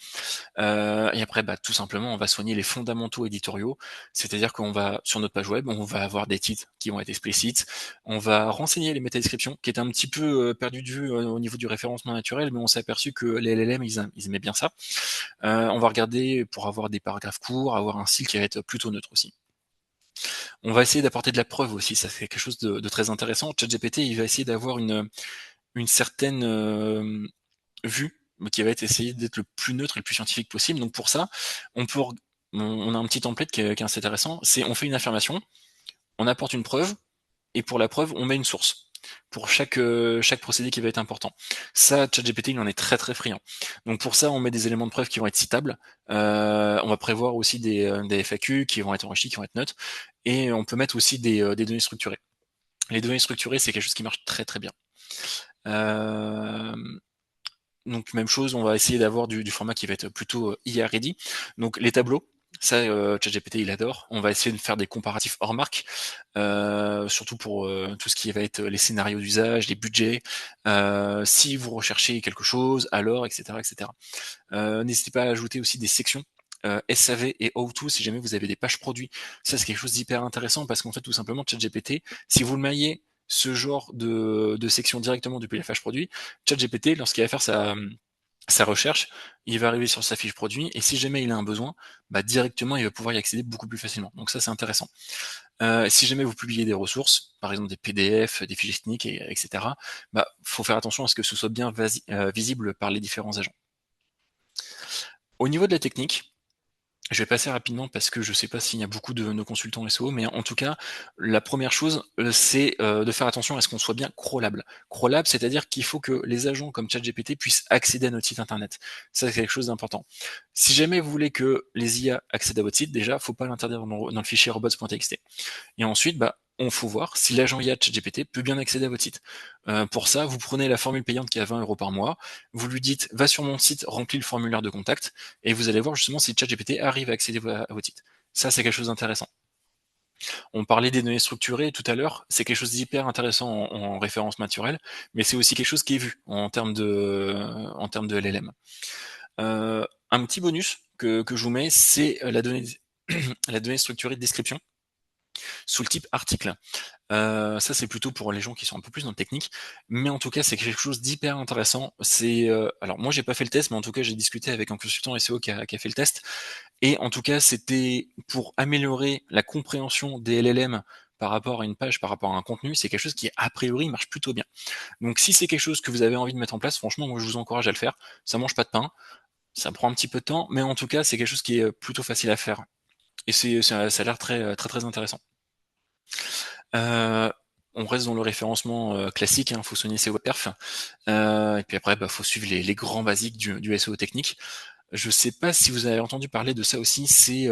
Et après, bah, tout simplement, on va soigner les fondamentaux éditoriaux, c'est-à-dire qu'on va sur notre page web, on va avoir des titres qui vont être explicites, on va renseigner les métadescriptions, qui étaient un petit peu perdues de vue au niveau du référencement naturel, mais on s'est aperçu que les LLM, ils aimaient bien ça. On va regarder pour avoir des paragraphes courts, avoir un style qui va être plutôt neutre aussi. On va essayer d'apporter de la preuve aussi, ça c'est quelque chose de très intéressant. ChatGPT, il va essayer d'avoir une certaine vue qui va être essayer d'être le plus neutre et le plus scientifique possible. Donc pour ça, on a un petit template qui est assez intéressant. C'est on fait une affirmation, on apporte une preuve, et pour la preuve, on met une source pour chaque procédé qui va être important. Ça, ChatGPT, il en est très très friand. Donc pour ça, on met des éléments de preuve qui vont être citables. On va prévoir aussi des FAQ qui vont être enrichis, qui vont être neutres, et on peut mettre aussi des données structurées. Les données structurées, c'est quelque chose qui marche très très bien. Euh, donc même chose, on va essayer d'avoir du format qui va être plutôt IA ready. Donc les tableaux, ça, ChatGPT il adore. On va essayer de faire des comparatifs hors marque, surtout pour tout ce qui va être les scénarios d'usage, les budgets. Si vous recherchez quelque chose, alors, etc., etc. N'hésitez pas à ajouter aussi des sections. SAV et how-to si jamais vous avez des pages produits. Ça c'est quelque chose d'hyper intéressant parce qu'en fait tout simplement ChatGPT, si vous le maillez ce genre de section directement depuis la page produit, ChatGPT lorsqu'il va faire sa recherche, il va arriver sur sa fiche produit et si jamais il a un besoin, bah directement il va pouvoir y accéder beaucoup plus facilement. Donc ça c'est intéressant. Si jamais vous publiez des ressources, par exemple des PDF, des fichiers techniques, etc., bah faut faire attention à ce que ce soit bien visible par les différents agents. Au niveau de la technique, je vais passer rapidement parce que je sais pas s'il y a beaucoup de nos consultants SEO, mais en tout cas, la première chose, c'est de faire attention à ce qu'on soit bien crawlable. Crawlable, c'est-à-dire qu'il faut que les agents comme ChatGPT puissent accéder à notre site internet. Ça, c'est quelque chose d'important. Si jamais vous voulez que les IA accèdent à votre site, déjà, faut pas l'interdire dans le fichier robots.txt. Et ensuite, bah, on faut voir si l'agent IA de ChatGPT peut bien accéder à votre site. Pour ça, vous prenez la formule payante qui est à 20 € par mois, vous lui dites va sur mon site, remplis le formulaire de contact, et vous allez voir justement si ChatGPT arrive à accéder à votre site. Ça, c'est quelque chose d'intéressant. On parlait des données structurées tout à l'heure, c'est quelque chose d'hyper intéressant en référence naturelle, mais c'est aussi quelque chose qui est vu en termes de LLM. Un petit bonus que je vous mets, c'est la donnée, la donnée structurée de description sous le type article. Ça, c'est plutôt pour les gens qui sont un peu plus dans le technique, mais en tout cas, c'est quelque chose d'hyper intéressant. Alors moi, j'ai pas fait le test, mais en tout cas, j'ai discuté avec un consultant SEO qui a fait le test, et en tout cas, c'était pour améliorer la compréhension des LLM par rapport à une page, par rapport à un contenu, c'est quelque chose qui a priori marche plutôt bien. Donc, si c'est quelque chose que vous avez envie de mettre en place, franchement, moi, je vous encourage à le faire. Ça mange pas de pain, ça prend un petit peu de temps, mais en tout cas, c'est quelque chose qui est plutôt facile à faire, et ça a l'air très très très intéressant. Euh, on reste dans le référencement classique, hein, faut soigner ses webperf. Et puis après, bah, faut suivre les grands basiques du SEO technique. Je sais pas si vous avez entendu parler de ça aussi, c'est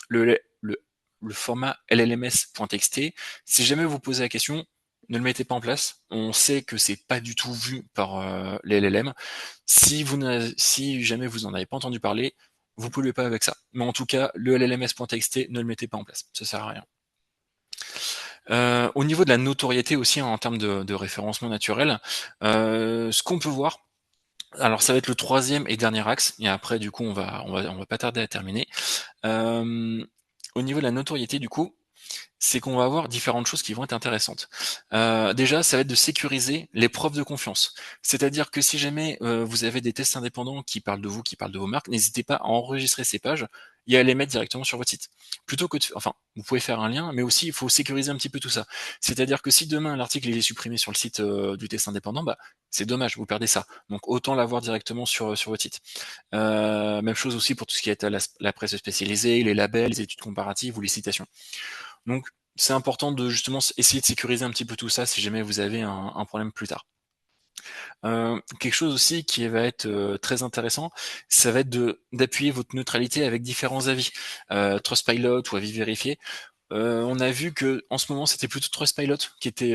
le, le, le format llms.txt. Si jamais vous posez la question, ne le mettez pas en place. On sait que c'est pas du tout vu par les LLM. Si jamais vous en avez pas entendu parler, vous polluez pas avec ça. Mais en tout cas, le llms.txt, ne le mettez pas en place. Ça sert à rien. Au niveau de la notoriété aussi, hein, en termes de référencement naturel, ce qu'on peut voir, alors ça va être le troisième et dernier axe, et après du coup on va pas tarder à terminer. Au niveau de la notoriété du coup, c'est qu'on va avoir différentes choses qui vont être intéressantes. Déjà, ça va être de sécuriser les preuves de confiance. C'est-à-dire que si jamais vous avez des tests indépendants qui parlent de vous, qui parlent de vos marques, n'hésitez pas à enregistrer ces pages et à les mettre directement sur votre site. Plutôt que enfin, vous pouvez faire un lien, mais aussi il faut sécuriser un petit peu tout ça. C'est-à-dire que si demain l'article il est supprimé sur le site du test indépendant, bah c'est dommage, vous perdez ça. Donc autant l'avoir directement sur votre site. Même chose aussi pour tout ce qui est la presse spécialisée, les labels, les études comparatives ou les citations. Donc, c'est important de justement essayer de sécuriser un petit peu tout ça si jamais vous avez un problème plus tard. Quelque chose aussi qui va être très intéressant, ça va être d'appuyer votre neutralité avec différents avis, Trustpilot ou avis vérifiés. On a vu que en ce moment c'était plutôt Trustpilot qui était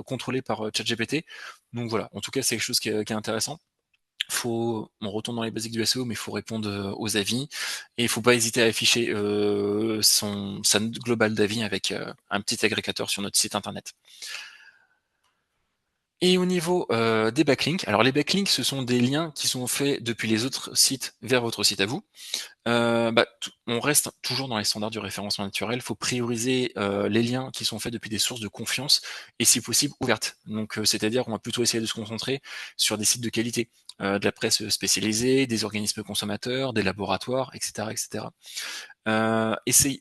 contrôlé par ChatGPT. Donc voilà, en tout cas c'est quelque chose qui est intéressant. On retourne dans les basiques du SEO, mais il faut répondre aux avis et il faut pas hésiter à afficher sa note globale d'avis avec un petit agrégateur sur notre site internet. Et au niveau, des backlinks, alors les backlinks, ce sont des liens qui sont faits depuis les autres sites vers votre site à vous. On reste toujours dans les standards du référencement naturel. Il faut prioriser, les liens qui sont faits depuis des sources de confiance et si possible ouvertes. Donc, c'est-à-dire qu'on va plutôt essayer de se concentrer sur des sites de qualité, de la presse, spécialisée, des organismes consommateurs, des laboratoires et cetera et cetera.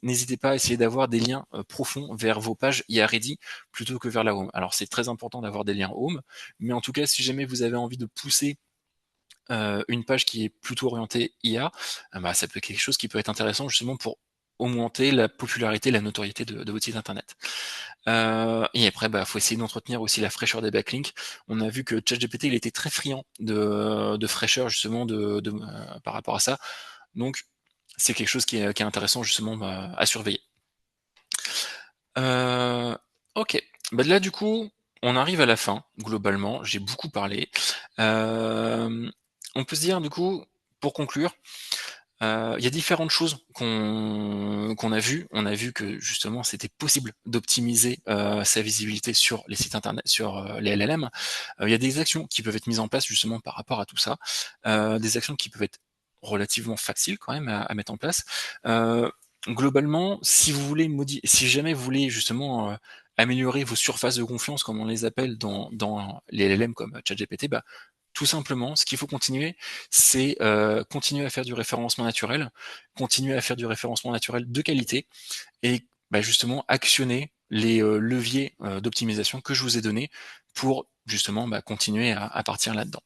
N'hésitez pas à essayer d'avoir des liens, profonds vers vos pages IA ready plutôt que vers la home. Alors c'est très important d'avoir des liens home, mais en tout cas, si jamais vous avez envie de pousser une page qui est plutôt orientée IA, ça peut être quelque chose qui peut être intéressant justement pour augmenter la popularité, la notoriété de votre site internet. Et après, faut essayer d'entretenir aussi la fraîcheur des backlinks. On a vu que ChatGPT, il était très friand de fraîcheur justement par rapport à ça. Donc, c'est quelque chose qui est intéressant justement à surveiller. Ok. Là, du coup, on arrive à la fin, globalement. J'ai beaucoup parlé. Euh, on peut se dire, du coup, pour conclure, il y a différentes choses qu'on a vues. On a vu que justement, c'était possible d'optimiser sa visibilité sur les sites internet, sur les LLM. Il y a des actions qui peuvent être mises en place justement par rapport à tout ça. Des actions qui peuvent être relativement faciles quand même à mettre en place. Euh, Globalement, si vous voulez si jamais vous voulez justement améliorer vos surfaces de confiance, comme on les appelle dans les LLM comme ChatGPT, tout simplement, ce qu'il faut continuer, c'est continuer à faire du référencement naturel, continuer à faire du référencement naturel de qualité et justement actionner les leviers d'optimisation que je vous ai donnés pour justement continuer à partir là-dedans.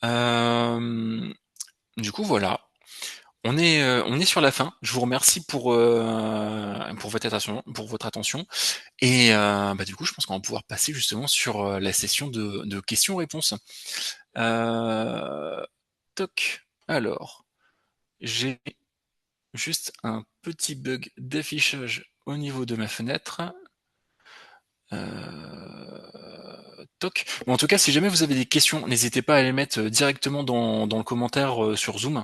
Euh, du coup, voilà. On est sur la fin. Je vous remercie pour votre attention. Et du coup, je pense qu'on va pouvoir passer justement sur la session de questions-réponses. Euh, Toc. Alors, j'ai juste un petit bug d'affichage au niveau de ma fenêtre. Toc. Bon, en tout cas, si jamais vous avez des questions, n'hésitez pas à les mettre directement dans le commentaire sur Zoom.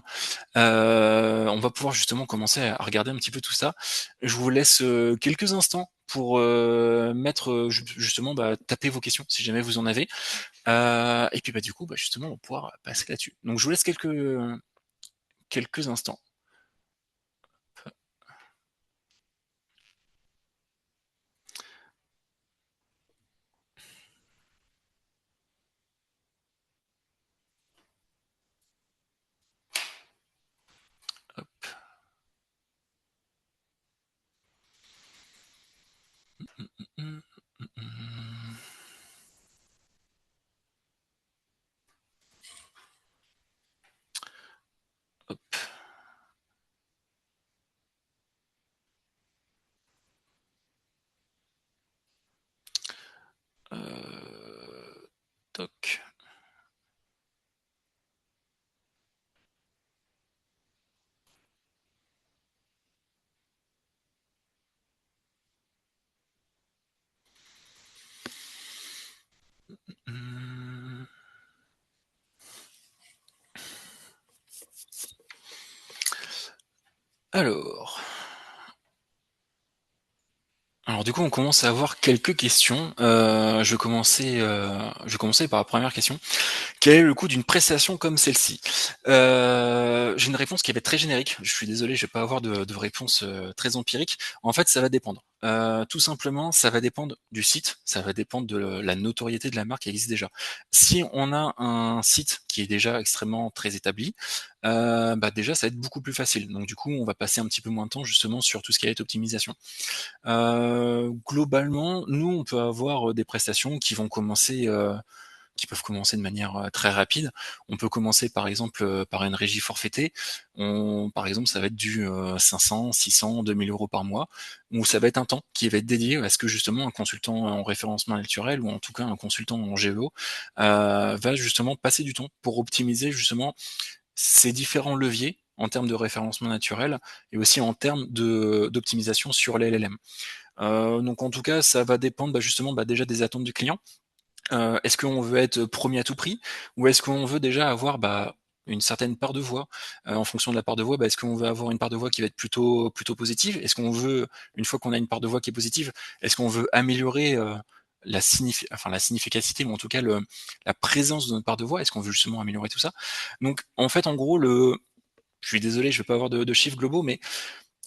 On va pouvoir justement commencer à regarder un petit peu tout ça. Je vous laisse quelques instants pour mettre justement taper vos questions si jamais vous en avez. Et puis du coup, justement, on va pouvoir passer là-dessus. Donc je vous laisse quelques instants. Hop. Hum, hum, hum. Hop. Toc. Hum. Alors. Alors du coup, on commence à avoir quelques questions. Je vais commencer par la première question. Quel est le coût d'une prestation comme celle-ci? J'ai une réponse qui va être très générique. Je suis désolé, je vais pas avoir de réponse très empirique. En fait, ça va dépendre. Tout simplement, ça va dépendre du site, ça va dépendre de la notoriété de la marque qui existe déjà. Si on a un site qui est déjà extrêmement très établi, déjà ça va être beaucoup plus facile. Donc du coup, on va passer un petit peu moins de temps justement sur tout ce qui va être optimisation. Globalement, nous, on peut avoir des prestations qui peuvent commencer de manière très rapide. On peut commencer par exemple par une régie forfaitée. Par exemple, ça va être du 500, 600, 2000 euros par mois, ou ça va être un temps qui va être dédié à ce que justement un consultant en référencement naturel, ou en tout cas un consultant en GEO, va justement passer du temps pour optimiser justement ces différents leviers en termes de référencement naturel et aussi en termes d'optimisation sur les LLM. Donc en tout cas, ça va dépendre justement déjà des attentes du client. Est-ce qu'on veut être premier à tout prix ou est-ce qu'on veut déjà avoir une certaine part de voix? En fonction de la part de voix, est-ce qu'on veut avoir une part de voix qui va être plutôt positive? Est-ce qu'on veut, une fois qu'on a une part de voix qui est positive, est-ce qu'on veut améliorer la significativité ou en tout cas la présence de notre part de voix. Est-ce qu'on veut justement améliorer tout ça? Donc en fait, en gros, je suis désolé, je vais pas avoir de chiffres globaux, mais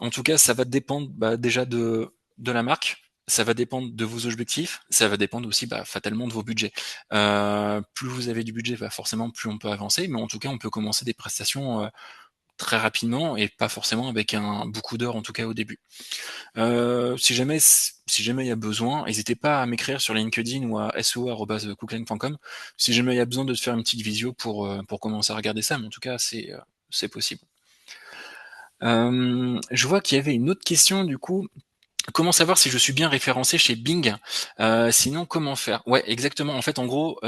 en tout cas, ça va dépendre déjà de la marque, ça va dépendre de vos objectifs, ça va dépendre aussi fatalement de vos budgets. Plus vous avez du budget, forcément plus on peut avancer, mais en tout cas on peut commencer des prestations très rapidement et pas forcément avec beaucoup d'heures en tout cas au début. Si jamais il y a besoin, n'hésitez pas à m'écrire sur LinkedIn ou à so@cookline.com si jamais il y a besoin de se faire une petite visio pour commencer à regarder ça, mais en tout cas c'est possible. Je vois qu'il y avait une autre question du coup. Comment savoir si je suis bien référencé chez Bing? Sinon, comment faire? Ouais, exactement. En fait, en gros,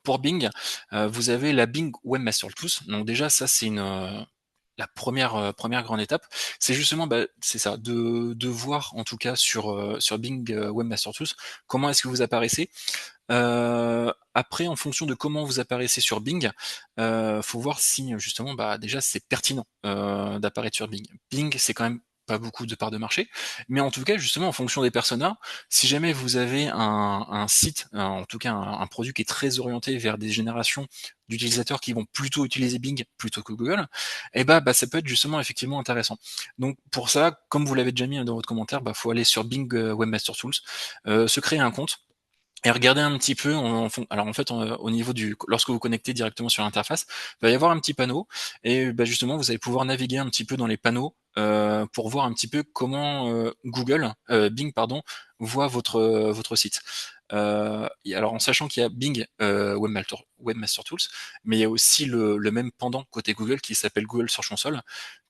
pour Bing, vous avez la Bing Webmaster Tools. Donc déjà, ça c'est la première grande étape. C'est justement, c'est ça, de voir en tout cas sur Bing Webmaster Tools comment est-ce que vous apparaissez. Après, en fonction de comment vous apparaissez sur Bing, faut voir si justement, déjà c'est pertinent d'apparaître sur Bing. Bing, c'est quand même pas beaucoup de parts de marché, mais en tout cas, justement, en fonction des personas, si jamais vous avez un site, en tout cas un produit qui est très orienté vers des générations d'utilisateurs qui vont plutôt utiliser Bing plutôt que Google, ça peut être justement effectivement intéressant. Donc pour ça, comme vous l'avez déjà mis dans votre commentaire, faut aller sur Bing Webmaster Tools, se créer un compte et regardez un petit peu alors en fait au niveau lorsque vous connectez directement sur l'interface, il va y avoir un petit panneau et justement vous allez pouvoir naviguer un petit peu dans les panneaux pour voir un petit peu comment Bing pardon, voit votre site. Alors en sachant qu'il y a Bing Webmaster Tools, mais il y a aussi le même pendant côté Google qui s'appelle Google Search Console,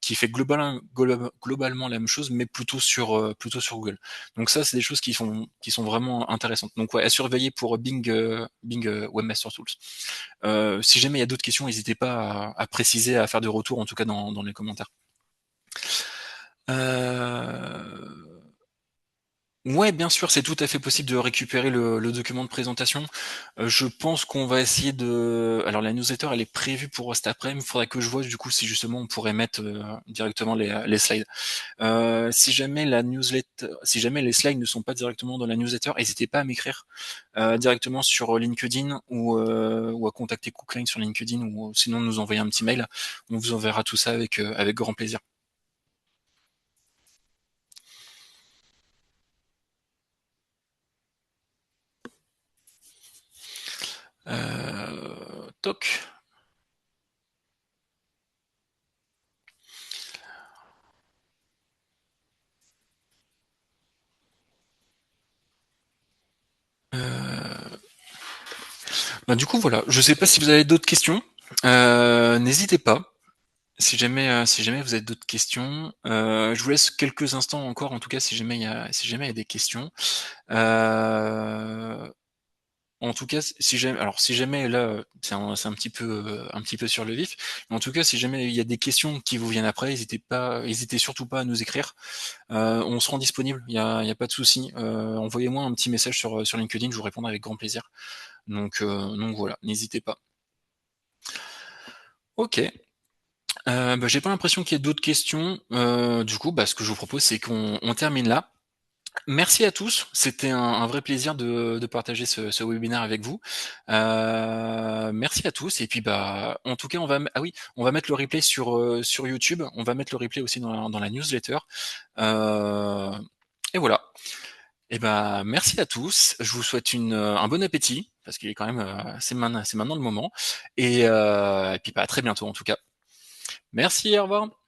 qui fait globalement la même chose, mais plutôt sur Google. Donc ça, c'est des choses qui sont vraiment intéressantes. Donc ouais, à surveiller pour Bing Webmaster Tools. Si jamais il y a d'autres questions, n'hésitez pas à préciser, à faire des retours, en tout cas dans les commentaires. Ouais, bien sûr, c'est tout à fait possible de récupérer le document de présentation. Je pense qu'on va essayer de. Alors la newsletter, elle est prévue pour cet après-midi. Il faudrait que je vois du coup si justement on pourrait mettre directement les slides. Si jamais les slides ne sont pas directement dans la newsletter, n'hésitez pas à m'écrire directement sur LinkedIn ou à contacter Cookline sur LinkedIn ou sinon nous envoyer un petit mail. On vous enverra tout ça avec grand plaisir. Toc. Du coup voilà, je sais pas si vous avez d'autres questions. N'hésitez pas. Si jamais vous avez d'autres questions, je vous laisse quelques instants encore, en tout cas si jamais il y a des questions. En tout cas, si jamais là, c'est un petit peu sur le vif. Mais en tout cas, si jamais il y a des questions qui vous viennent après, n'hésitez surtout pas à nous écrire. On se rend disponible, il y a pas de souci. Envoyez-moi un petit message sur LinkedIn, je vous répondrai avec grand plaisir. Donc voilà, n'hésitez pas. Ok. J'ai pas l'impression qu'il y ait d'autres questions. Du coup, ce que je vous propose, c'est qu'on termine là. Merci à tous, c'était un vrai plaisir de partager ce webinaire avec vous. Merci à tous et puis en tout cas on va mettre le replay sur YouTube, on va mettre le replay aussi dans la newsletter. Et voilà. Et merci à tous. Je vous souhaite un bon appétit parce qu'il est quand même c'est maintenant le moment et puis à très bientôt en tout cas. Merci, au revoir.